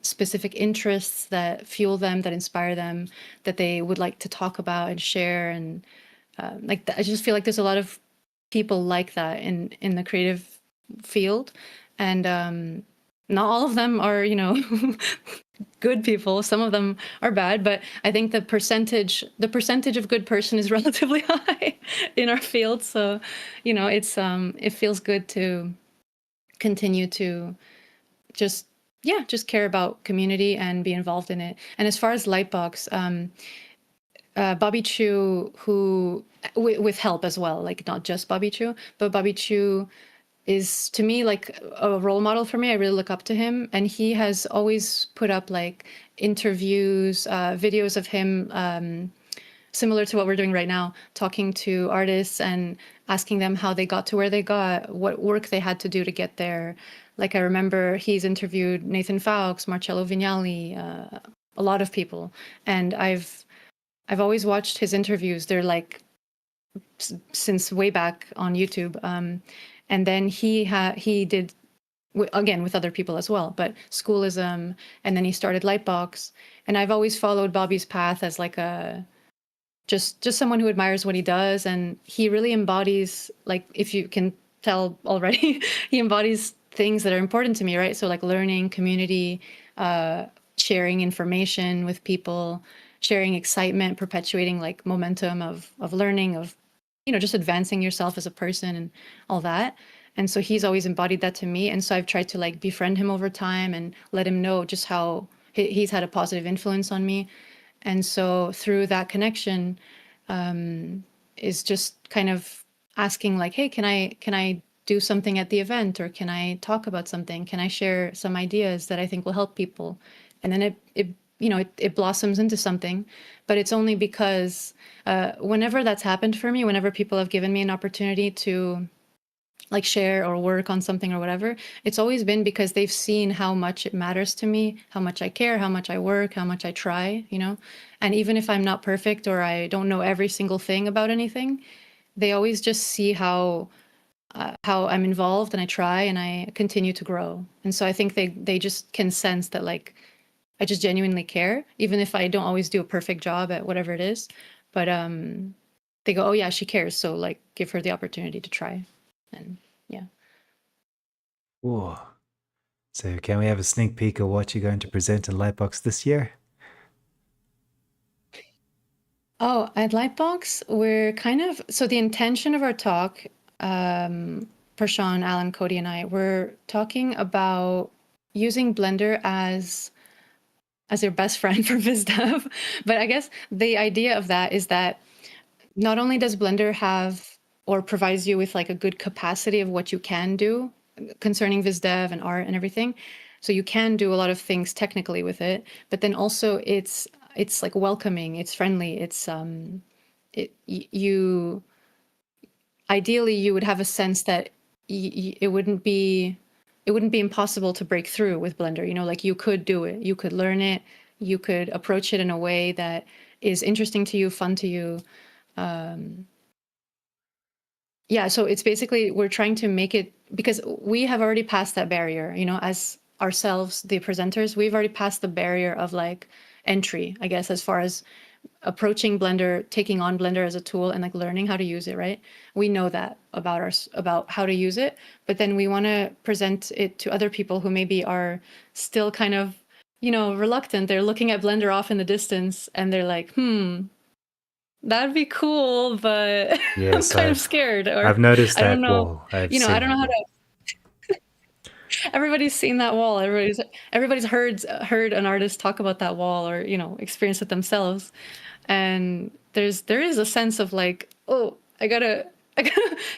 Speaker 1: specific interests that fuel them, that inspire them, that they would like to talk about and share. And I just feel like there's a lot of people like that in the creative field. And not all of them are, you know, good people. Some of them are bad, but I think the percentage of good person is relatively high in our field. So, you know, it feels good to continue to just just care about community and be involved in it. And as far as Lightbox, Bobby Chu, who with help as well, like not just Bobby Chu, but Bobby Chu is to me like a role model for me. I really look up to him, and he has always put up like interviews, videos of him, similar to what we're doing right now, talking to artists and asking them how they got to where they got, what work they had to do to get there. Like I remember he's interviewed Nathan Fowkes, Marcello Vignali, a lot of people, and I've always watched his interviews. They're like since way back on YouTube. And then he did again with other people as well, but Schoolism, and then he started Lightbox. And I've always followed Bobby's path as like a just someone who admires what he does, and he really embodies, like if you can tell already, he embodies things that are important to me, right? So like learning, community, sharing information with people, sharing excitement, perpetuating like momentum of learning, of just advancing yourself as a person and all that. And so he's always embodied that to me, and so I've tried to like befriend him over time and let him know just how he's had a positive influence on me. And so through that connection, is just kind of asking like, hey, can I do something at the event, or can I talk about something? Can I share some ideas that I think will help people? And then it blossoms into something. But it's only because whenever that's happened for me, whenever people have given me an opportunity to like share or work on something or whatever, it's always been because they've seen how much it matters to me, how much I care, how much I work, how much I try, And even if I'm not perfect or I don't know every single thing about anything, they always just see how I'm involved, and I try and I continue to grow. And so I think they just can sense that like I just genuinely care, even if I don't always do a perfect job at whatever it is. But they go, oh yeah, she cares, so like give her the opportunity to try. And yeah.
Speaker 2: Whoa. So can we have a sneak peek of what you're going to present in Lightbox this year?
Speaker 1: Oh, at Lightbox, we're kind of, so the intention of our talk, Prashant, Alan, Cody, and I, we're talking about using Blender as your best friend for VizDev. But I guess the idea of that is that not only does Blender have or provides you with like a good capacity of what you can do concerning VizDev and art and everything, so you can do a lot of things technically with it, but then also it's like welcoming, it's friendly, it's you ideally you would have a sense that it wouldn't be impossible to break through with Blender. Like you could do it, you could learn it, you could approach it in a way that is interesting to you, fun to you. Yeah, so it's basically we're trying to make it, because we have already passed that barrier, as ourselves, the presenters, we've already passed the barrier of like entry, I guess, as far as approaching Blender, taking on Blender as a tool and like learning how to use it, right? We know that about how to use it, but then we want to present it to other people who maybe are still kind of, reluctant. They're looking at Blender off in the distance and they're like, that'd be cool, but I'm
Speaker 2: Yes,
Speaker 1: kind of scared, or
Speaker 2: I've noticed
Speaker 1: I don't
Speaker 2: that
Speaker 1: know,
Speaker 2: wall. I've
Speaker 1: I
Speaker 2: seen
Speaker 1: don't
Speaker 2: that
Speaker 1: know how
Speaker 2: wall.
Speaker 1: to. Everybody's seen that wall. Everybody's heard an artist talk about that wall, or experience it themselves. And there is a sense of like, oh, I gotta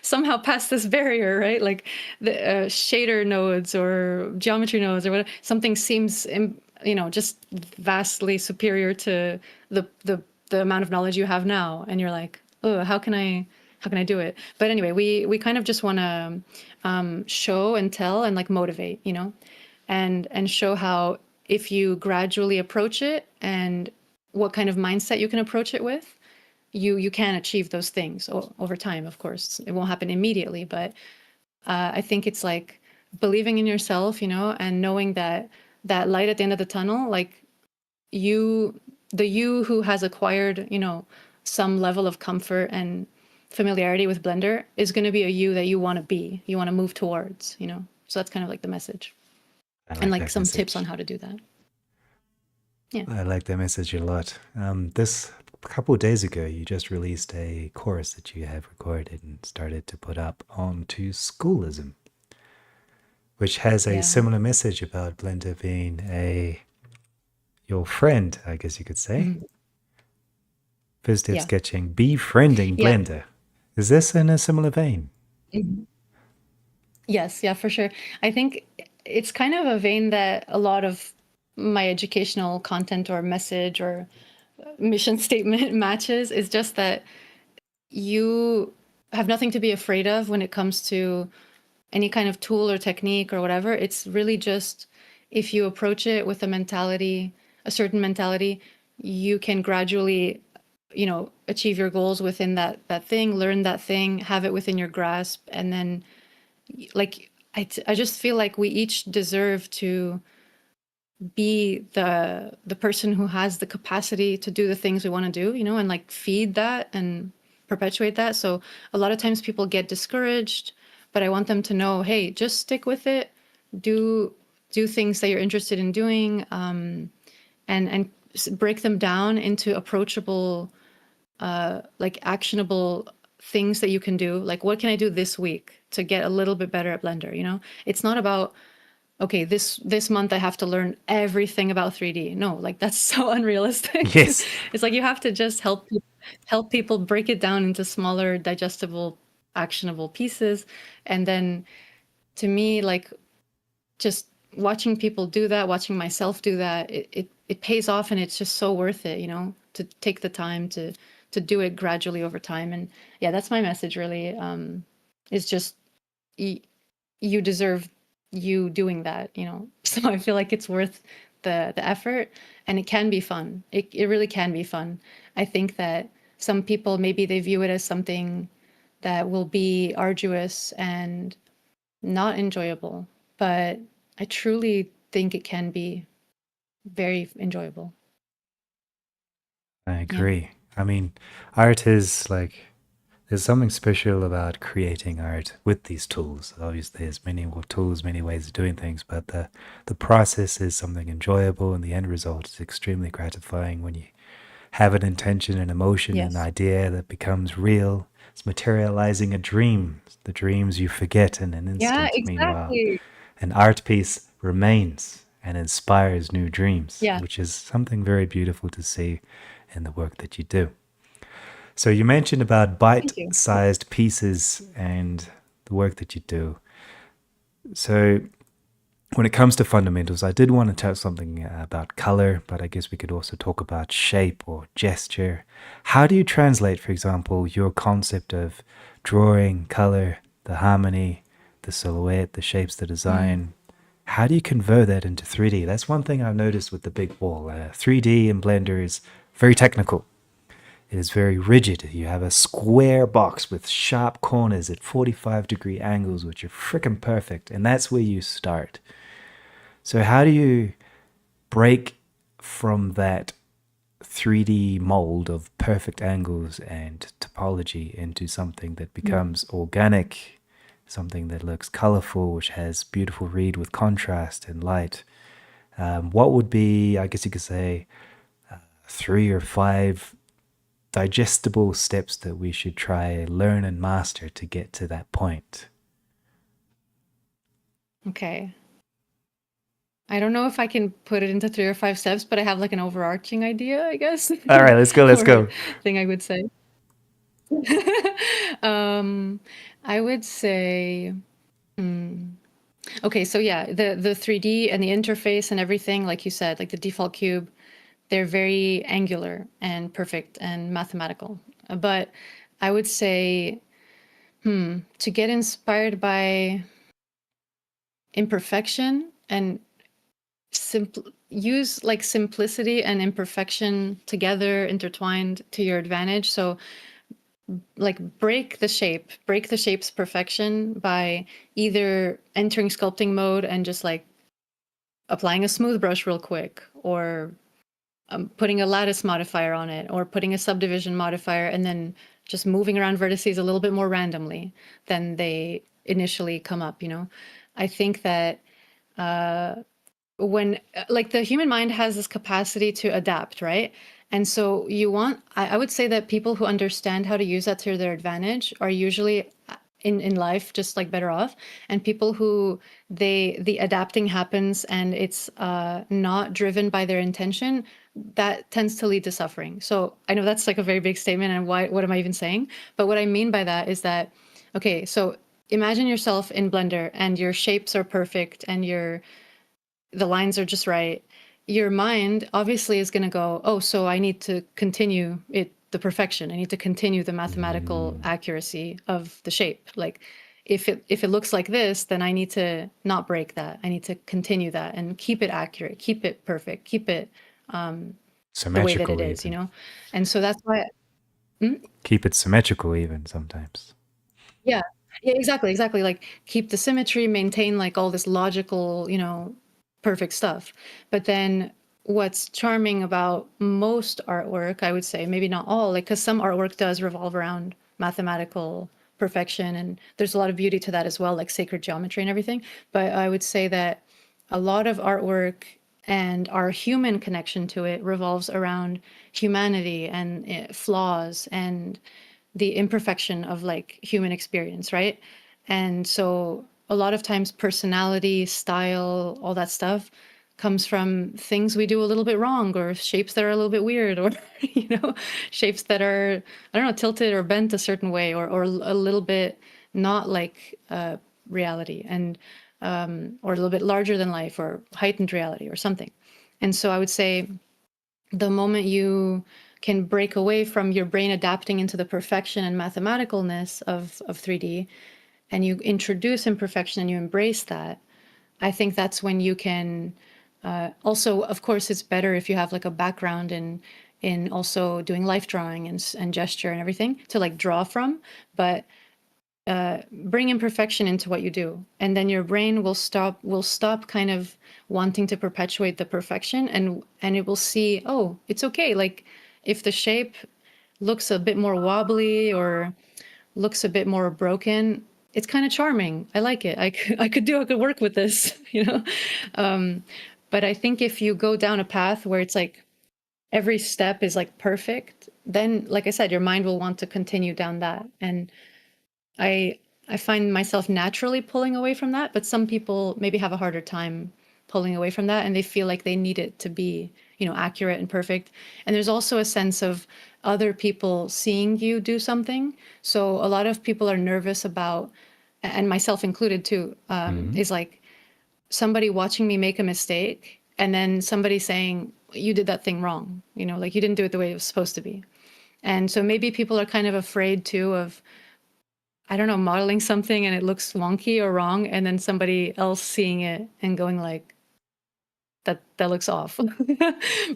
Speaker 1: somehow pass this barrier, right? Like the shader nodes or geometry nodes or whatever. Something seems, just vastly superior to the amount of knowledge you have now, and you're like, oh, how can I do it? But anyway, we kind of just want to show and tell and like motivate, and show how if you gradually approach it and what kind of mindset you can approach it with, you can achieve those things over time. Of course, it won't happen immediately, but I think it's like believing in yourself, and knowing that light at the end of the tunnel, like the you who has acquired, some level of comfort and familiarity with Blender is going to be a you that you want to be, you want to move towards, So that's kind of like the message,
Speaker 2: I
Speaker 1: and
Speaker 2: like
Speaker 1: like
Speaker 2: that
Speaker 1: some tips on
Speaker 2: message.
Speaker 1: how to do that. Yeah.
Speaker 2: I like that message a lot. This couple of days ago, you just released a course that you have recorded and started to put up onto Schoolism, which has a
Speaker 1: Yeah.
Speaker 2: similar message about Blender being your friend, I guess you could say.
Speaker 1: Mhm.
Speaker 2: Visitive
Speaker 1: Yeah.
Speaker 2: sketching, befriending
Speaker 1: Yeah.
Speaker 2: Blender. Is this in a similar vein?
Speaker 1: Mhm. Yes, yeah, for sure. I think it's kind of a vein that a lot of my educational content or message or mission statement matches, is just that you have nothing to be afraid of when it comes to any kind of tool or technique or whatever. It's really just, if you approach it with a mentality, a certain mentality, you can gradually, achieve your goals within that thing, learn that thing, have it within your grasp, and then, like, I just feel like we each deserve to be the person who has the capacity to do the things we want to do, and like feed that and perpetuate that. So a lot of times people get discouraged, but I want them to know, hey, just stick with it, do do things that you're interested in doing, and break them down into approachable, like actionable things that you can do. Like, what can I do this week to get a little bit better at Blender? It's not about, okay, this month I have to learn everything about 3D. No, like that's so unrealistic.
Speaker 2: Yes.
Speaker 1: It's like you have to just help people break it down into smaller, digestible, actionable pieces. And then, to me, like, just watching people do that, watching myself do that, it pays off, and it's just so worth it, to take the time to do it gradually over time. And yeah, that's my message really. Is just, y- you deserve you doing that. So I feel like it's worth the effort, and it can be fun. It really can be fun. I think that some people, maybe they view it as something that will be arduous and not enjoyable, but I truly think it can be very enjoyable.
Speaker 2: I
Speaker 1: Yeah.
Speaker 2: agree. I mean, art is like, there's something special about creating art with these tools. Obviously, there's many more tools, many ways of doing things, but the process is something enjoyable, and the end result is extremely gratifying when you have an intention, an emotion, an
Speaker 1: Yes.
Speaker 2: idea that becomes real. It's materializing a dream, the dreams you forget in an
Speaker 1: Yeah,
Speaker 2: instant. Meanwhile,
Speaker 1: exactly.
Speaker 2: an art piece remains and inspires new dreams,
Speaker 1: Yeah.
Speaker 2: which is something very beautiful to see in the work that you do. So you mentioned about
Speaker 1: Thank you.
Speaker 2: bite-sized pieces and the work that you do. So when it comes to fundamentals, I did want to tell something about color, but I guess we could also talk about shape or gesture. How do you translate, for example, your concept of drawing, color, the harmony, the silhouette, the shapes, the
Speaker 1: Mm.
Speaker 2: design? How do you convert that into 3D? That's one thing I've noticed with the big wall. 3D in Blender is very technical. It is very rigid. You have a square box with sharp corners at 45-degree angles, which are freaking perfect, and that's where you start. So, how do you break from that 3D mold of perfect angles and topology into something that
Speaker 1: Mm.
Speaker 2: becomes organic, something that looks colorful, which has beautiful read with contrast and light? What would be, I guess you could say, 3 or 5 digestible steps that we should try learn and master to get to that point?
Speaker 1: Okay. I don't know if I can put it into 3 or 5 steps, but I have like an overarching idea, I guess,
Speaker 2: All right, let's go. Let's
Speaker 1: or
Speaker 2: go.
Speaker 1: thing I would say. um, I would say, okay, so yeah, the 3D and the interface and everything, like you said, like the default cube, they're very angular and perfect and mathematical. But I would say, to get inspired by imperfection and use like simplicity and imperfection together, intertwined to your advantage. So, like, break the shape's perfection by either entering sculpting mode and just like applying a smooth brush real quick, or putting a lattice modifier on it, or putting a subdivision modifier, and then just moving around vertices a little bit more randomly than they initially come up. I think that when, like, the human mind has this capacity to adapt, right? And so I would say that people who understand how to use that to their advantage are usually, in life, just like better off. And people who, the adapting happens and it's not driven by their intention, that tends to lead to suffering. So I know that's like a very big statement, and what am I even saying? But what I mean by that is that, okay, so imagine yourself in Blender and your shapes are perfect and the lines are just right. Your mind obviously is going to go, oh, so I need to continue the perfection. I need to continue the mathematical
Speaker 2: Mm,
Speaker 1: accuracy of the shape. Like if it looks like this, then I need to not break that. I need to continue that and keep it accurate, keep it perfect, keep it the way that it
Speaker 2: symmetrical
Speaker 1: is, you
Speaker 2: even.
Speaker 1: know? And so that's why. Mm?
Speaker 2: Keep it symmetrical even sometimes.
Speaker 1: Yeah. Yeah, exactly, exactly. Like keep the symmetry, maintain like all this logical, perfect stuff. But then what's charming about most artwork, I would say, maybe not all, like because some artwork does revolve around mathematical perfection and there's a lot of beauty to that as well, like sacred geometry and everything. But I would say that a lot of artwork and our human connection to it revolves around humanity and flaws and the imperfection of like human experience, right? And so a lot of times personality, style, all that stuff comes from things we do a little bit wrong or shapes that are a little bit weird or shapes that are I don't know tilted or bent a certain way or a little bit not like reality and or a little bit larger than life or heightened reality or something. And so I would say the moment you can break away from your brain adapting into the perfection and mathematicalness of 3D and you introduce imperfection and you embrace that, I think that's when you can also, of course, it's better if you have like a background in also doing life drawing and gesture and everything to like draw from, but bring imperfection into what you do, and then your brain will stop kind of wanting to perpetuate the perfection, and it will see, oh, it's okay. Like if the shape looks a bit more wobbly or looks a bit more broken, it's kind of charming. I like it. I could work with this, but I think if you go down a path where it's like every step is like perfect, then like I said, your mind will want to continue down that. And I I find myself naturally pulling away from that, but some people maybe have a harder time pulling away from that and they feel like they need it to be, accurate and perfect. And there's also a sense of other people seeing you do something. So a lot of people are nervous about, and myself included too,
Speaker 2: Hmm.
Speaker 1: is like somebody watching me make a mistake and then somebody saying, you did that thing wrong, like you didn't do it the way it was supposed to be. And so maybe people are kind of afraid too of I don't know, modeling something and it looks wonky or wrong, and then somebody else seeing it and going like, that looks off.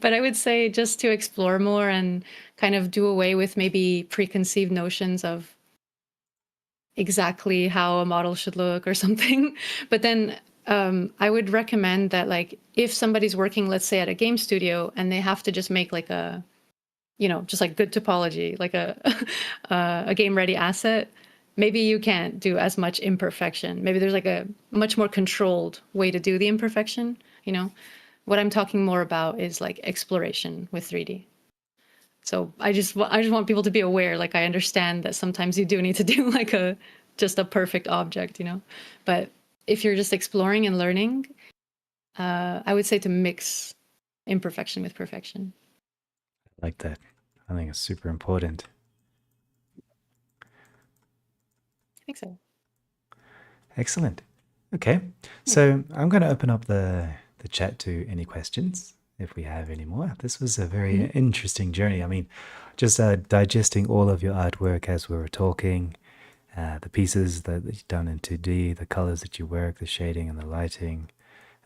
Speaker 1: But I would say just to explore more and kind of do away with maybe preconceived notions of exactly how a model should look or something. But then I would recommend that like if somebody's working, let's say at a game studio, and they have to just make like just like good topology, like a a game ready asset, maybe you can't do as much imperfection. Maybe there's like a much more controlled way to do the imperfection, you know? What I'm talking more about is like exploration with 3D. So I just want people to be aware, like I understand that sometimes you do need to do like just a perfect object, But if you're just exploring and learning, I would say to mix imperfection with perfection.
Speaker 2: I like that. I think it's super important.
Speaker 1: I think so.
Speaker 2: Excellent. Okay. So I'm going to open up the chat to any questions if we have any more. This was a very
Speaker 1: Mhm.
Speaker 2: interesting journey. I mean, just digesting all of your artwork as we were talking, the pieces that you've done in 2D, the colors that you work, the shading and the lighting,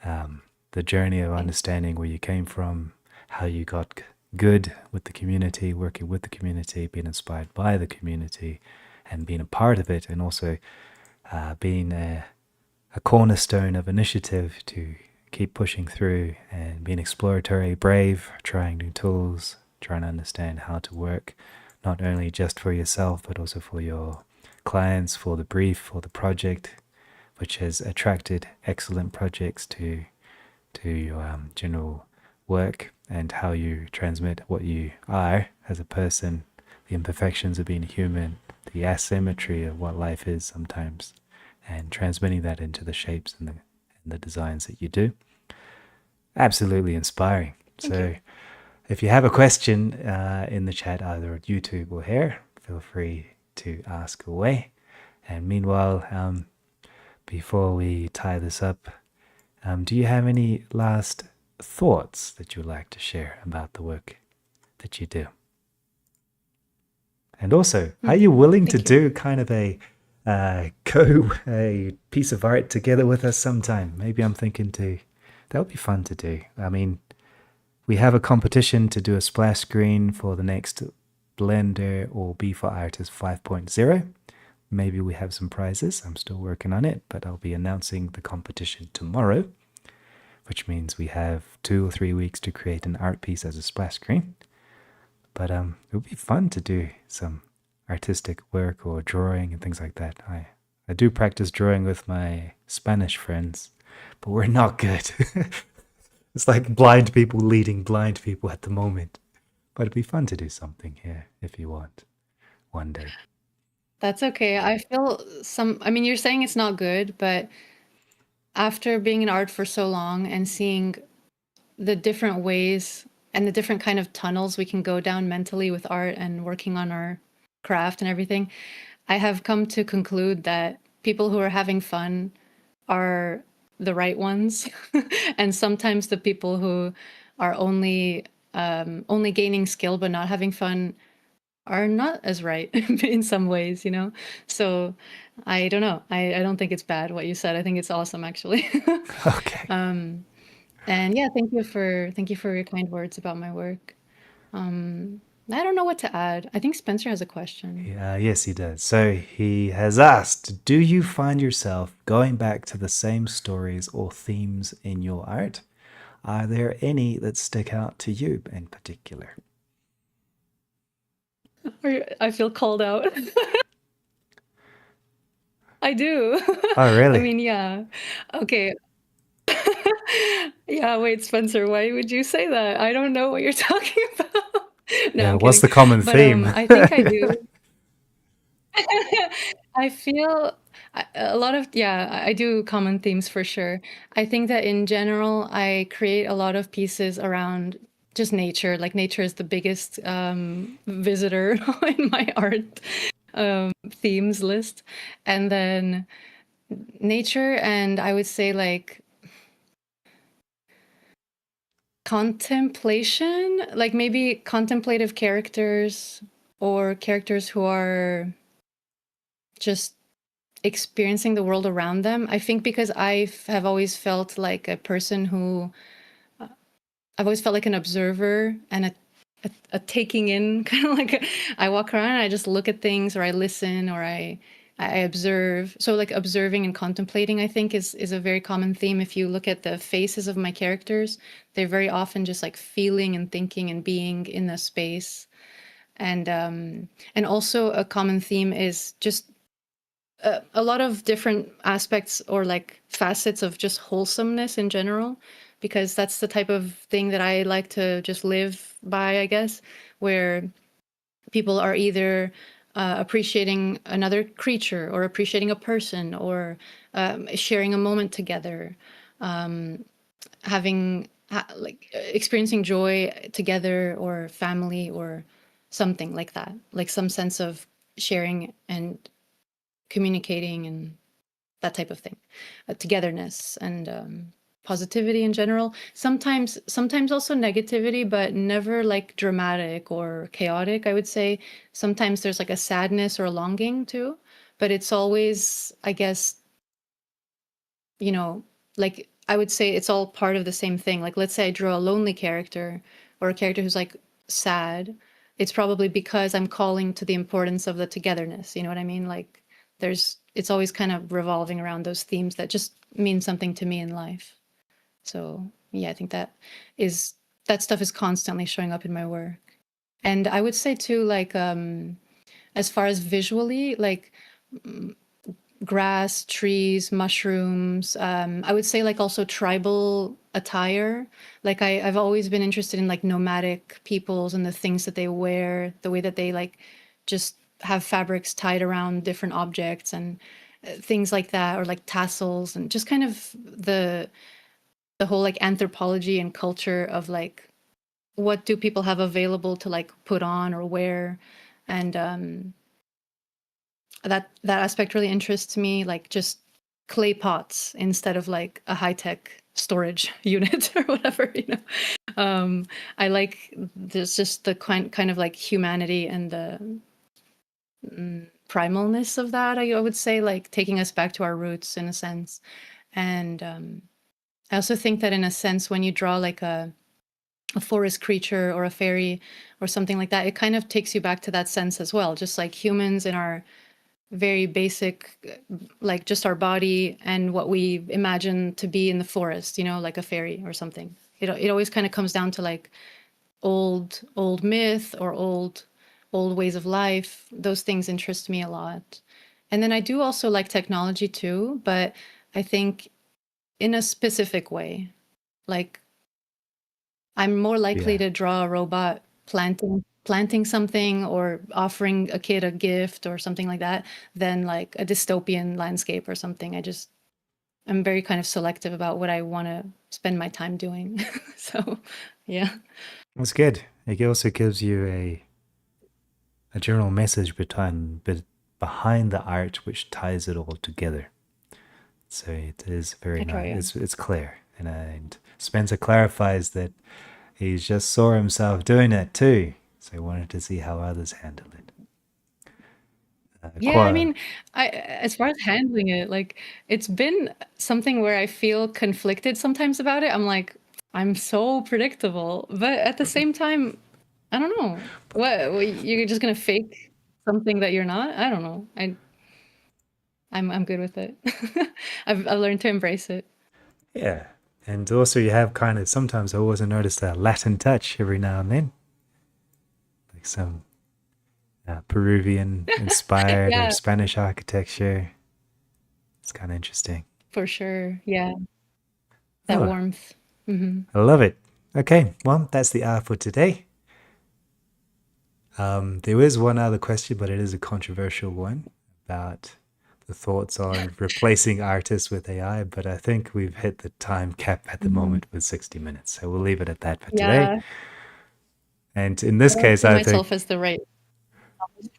Speaker 2: the journey of
Speaker 1: Thanks.
Speaker 2: understanding where you came from, how you got good with the community, working with the community, being inspired by the community, and being a part of it, and also being a cornerstone of initiative to keep pushing through and being exploratory, brave, trying new tools, trying to understand how to work, not only just for yourself, but also for your clients, for the brief, for the project, which has attracted excellent projects to your general work and how you transmit what you are as a person, the imperfections of being human, the asymmetry of what life is sometimes, and transmitting that into the shapes and the designs that you do. Absolutely inspiring.
Speaker 1: Thank you.
Speaker 2: So, if you have a question in the chat, either at YouTube or here, feel free to ask away. And meanwhile, before we tie this up, do you have any last thoughts that you'd like to share about the work that you do? And also, are you willing to
Speaker 1: Thank you.
Speaker 2: do kind of a piece of art together with us sometime? Maybe I'm thinking that would be fun to do. I mean, we have a competition to do a splash screen for the next Blender or B4Artist 5.0. Maybe we have some prizes. I'm still working on it, but I'll be announcing the competition tomorrow, which means we have 2 or 3 weeks to create an art piece as a splash screen. But it would be fun to do some artistic work or drawing and things like that. I do practice drawing with my Spanish friends, but we're not good. It's like blind people leading blind people at the moment. But it'd be fun to do something here if you want one day.
Speaker 1: That's okay. I mean, you're saying it's not good, but after being in art for so long and seeing the different ways and the different kind of tunnels we can go down mentally with art and working on our craft and everything, I have come to conclude that people who are having fun are the right ones. And sometimes the people who are only gaining skill but not having fun are not as right in some ways, you know? So I don't know. I don't think it's bad what you said. I think it's awesome actually.
Speaker 2: Okay.
Speaker 1: And yeah, thank you for your kind words about my work. I don't know what to add. I think Spencer has a question.
Speaker 2: Yeah, yes, he does. So he has asked, do you find yourself going back to the same stories or themes in your art? Are there any that stick out to you in particular?
Speaker 1: I feel called out. I do.
Speaker 2: Oh,
Speaker 1: I
Speaker 2: really?
Speaker 1: mean, yeah. Okay. Yeah, wait, Spencer, why would you say that? I don't know what you're talking about. No,
Speaker 2: Yeah,
Speaker 1: I'm
Speaker 2: what's
Speaker 1: kidding.
Speaker 2: the common
Speaker 1: But
Speaker 2: theme?
Speaker 1: I think I do. I feel a lot of, yeah, I do common themes for sure. I think that in general, I create a lot of pieces around just nature. Like nature is the biggest visitor in my art themes list. And then nature, and I would say like contemplation, like maybe contemplative characters or characters who are just experiencing the world around them. I think because have always felt like a person who I've always felt like an observer and a taking in kind of like I walk around and I just look at things or I listen or I observe. So like observing and contemplating, I think is a very common theme. If you look at the faces of my characters, they're very often just like feeling and thinking and being in the space. And also a common theme is just a lot of different aspects or like facets of just wholesomeness in general, because that's the type of thing that I like to just live by, I guess, where people are either appreciating another creature or appreciating a person or sharing a moment together, like experiencing joy together or family or something like that, like some sense of sharing and communicating and that type of thing, togetherness and positivity in general. Sometimes also negativity, but never like dramatic or chaotic. I would say sometimes there's like a sadness or a longing too, but it's always, I guess, you know, like I would say it's all part of the same thing. Like let's say I draw a lonely character or a character who's like sad. It's probably because I'm calling to the importance of the togetherness. You know what I mean? Like it's always kind of revolving around those themes that just mean something to me in life. So yeah, I think that stuff is constantly showing up in my work. And I would say too, like as far as visually, like grass, trees, mushrooms. I would say like also tribal attire. Like I've always been interested in like nomadic peoples and the things that they wear, the way that they like just have fabrics tied around different objects and things like that, or like tassels and just kind of the whole like anthropology and culture of like what do people have available to like put on or wear, and that aspect really interests me, like just clay pots instead of like a high-tech storage unit or whatever, you know. I like there's just the kind of like humanity and the primalness of that, I would say, like taking us back to our roots in a sense. And I also think that in a sense, when you draw like a forest creature or a fairy or something like that, it kind of takes you back to that sense as well, just like humans in our very basic, like just our body and what we imagine to be in the forest, you know, like a fairy or something. It always kind of comes down to like old myth or old ways of life. Those things interest me a lot. And then I do also like technology too, but I think in a specific way. Like I'm more likely
Speaker 2: Yeah.
Speaker 1: to draw a robot planting something or offering a kid a gift or something like that than like a dystopian landscape or something. I'm very kind of selective about what I want to spend my time doing. So, yeah.
Speaker 2: That's good. It also gives you a general message behind the art which ties it all together. So it is very
Speaker 1: I try, yeah.
Speaker 2: nice. It's clear. And Spencer clarifies that he just saw himself doing it too. So he wanted to see how others handle it.
Speaker 1: Yeah, I mean, as far as handling it, like it's been something where I feel conflicted sometimes about it. I'm like, I'm so predictable, but at the same time, I don't know. You're just gonna fake something that you're not? I don't know. I'm good with it. I've learned to embrace it.
Speaker 2: Yeah. And also you have kind of, sometimes I also notice a Latin touch every now and then. Like some Peruvian inspired or
Speaker 1: Yeah,
Speaker 2: Spanish architecture. It's kind of interesting.
Speaker 1: for sure. Yeah, that
Speaker 2: Oh,
Speaker 1: warmth. Hmm.
Speaker 2: I love it. Okay, well, that's the art for today. There is one other question, but it is a controversial one about the thoughts on replacing artists with AI. But I think we've hit the time cap at the
Speaker 1: Hmm.
Speaker 2: moment with 60 minutes. So we'll leave it at that for today.
Speaker 1: Yeah,
Speaker 2: And in this
Speaker 1: I don't
Speaker 2: case,
Speaker 1: see
Speaker 2: I think,
Speaker 1: myself as the right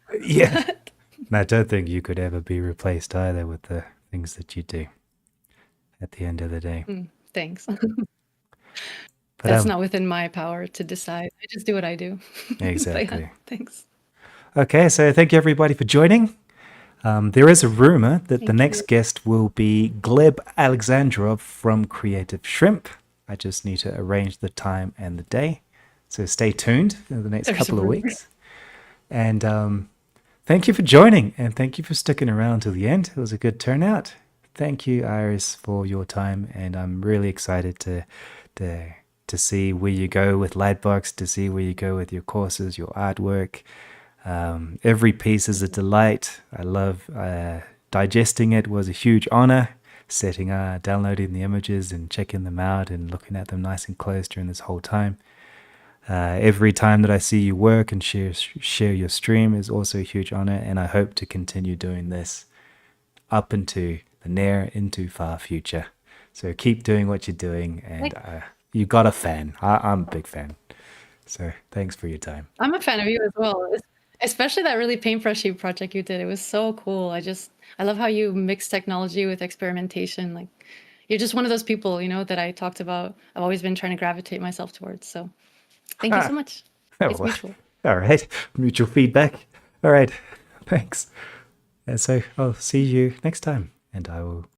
Speaker 1: for
Speaker 2: yeah,
Speaker 1: that.
Speaker 2: and I don't think you could ever be replaced either with the things that you do at the end of the day.
Speaker 1: Thanks.
Speaker 2: But
Speaker 1: That's not within my power to decide. I just do what I do. But yeah,
Speaker 2: exactly.
Speaker 1: thanks.
Speaker 2: Okay, so thank you everybody for joining. There is a rumor that the
Speaker 1: Thank you.
Speaker 2: next guest will be Gleb Alexandrov from Creative Shrimp. I just need to arrange the time and the day. So stay tuned in the next
Speaker 1: There's a
Speaker 2: couple of
Speaker 1: rumor.
Speaker 2: weeks. And thank you for joining and thank you for sticking around till the end. It was a good turnout. Thank you, Iris, for your time. And I'm really excited to see where you go with Lightbox, to see where you go with your courses, your artwork. Every piece is a delight. I love digesting it was a huge honor. Downloading the images and checking them out and looking at them nice and close during this whole time. Every time that I see you work and share your stream is also a huge honor, and I hope to continue doing this up into the near, into far future. So keep doing what you're doing, and
Speaker 1: Like,
Speaker 2: you got a fan. I'm a big fan. So thanks for your time.
Speaker 1: I'm a fan of you as well, especially that really paintbrushy project you did. It was so cool. I love how you mix technology with experimentation. Like, you're just one of those people, you know, that I talked about. I've always been trying to gravitate myself towards. So thank you so much. It's
Speaker 2: Oh,
Speaker 1: mutual.
Speaker 2: all right. Mutual feedback. All right. Thanks. And so I'll see you next time, and I will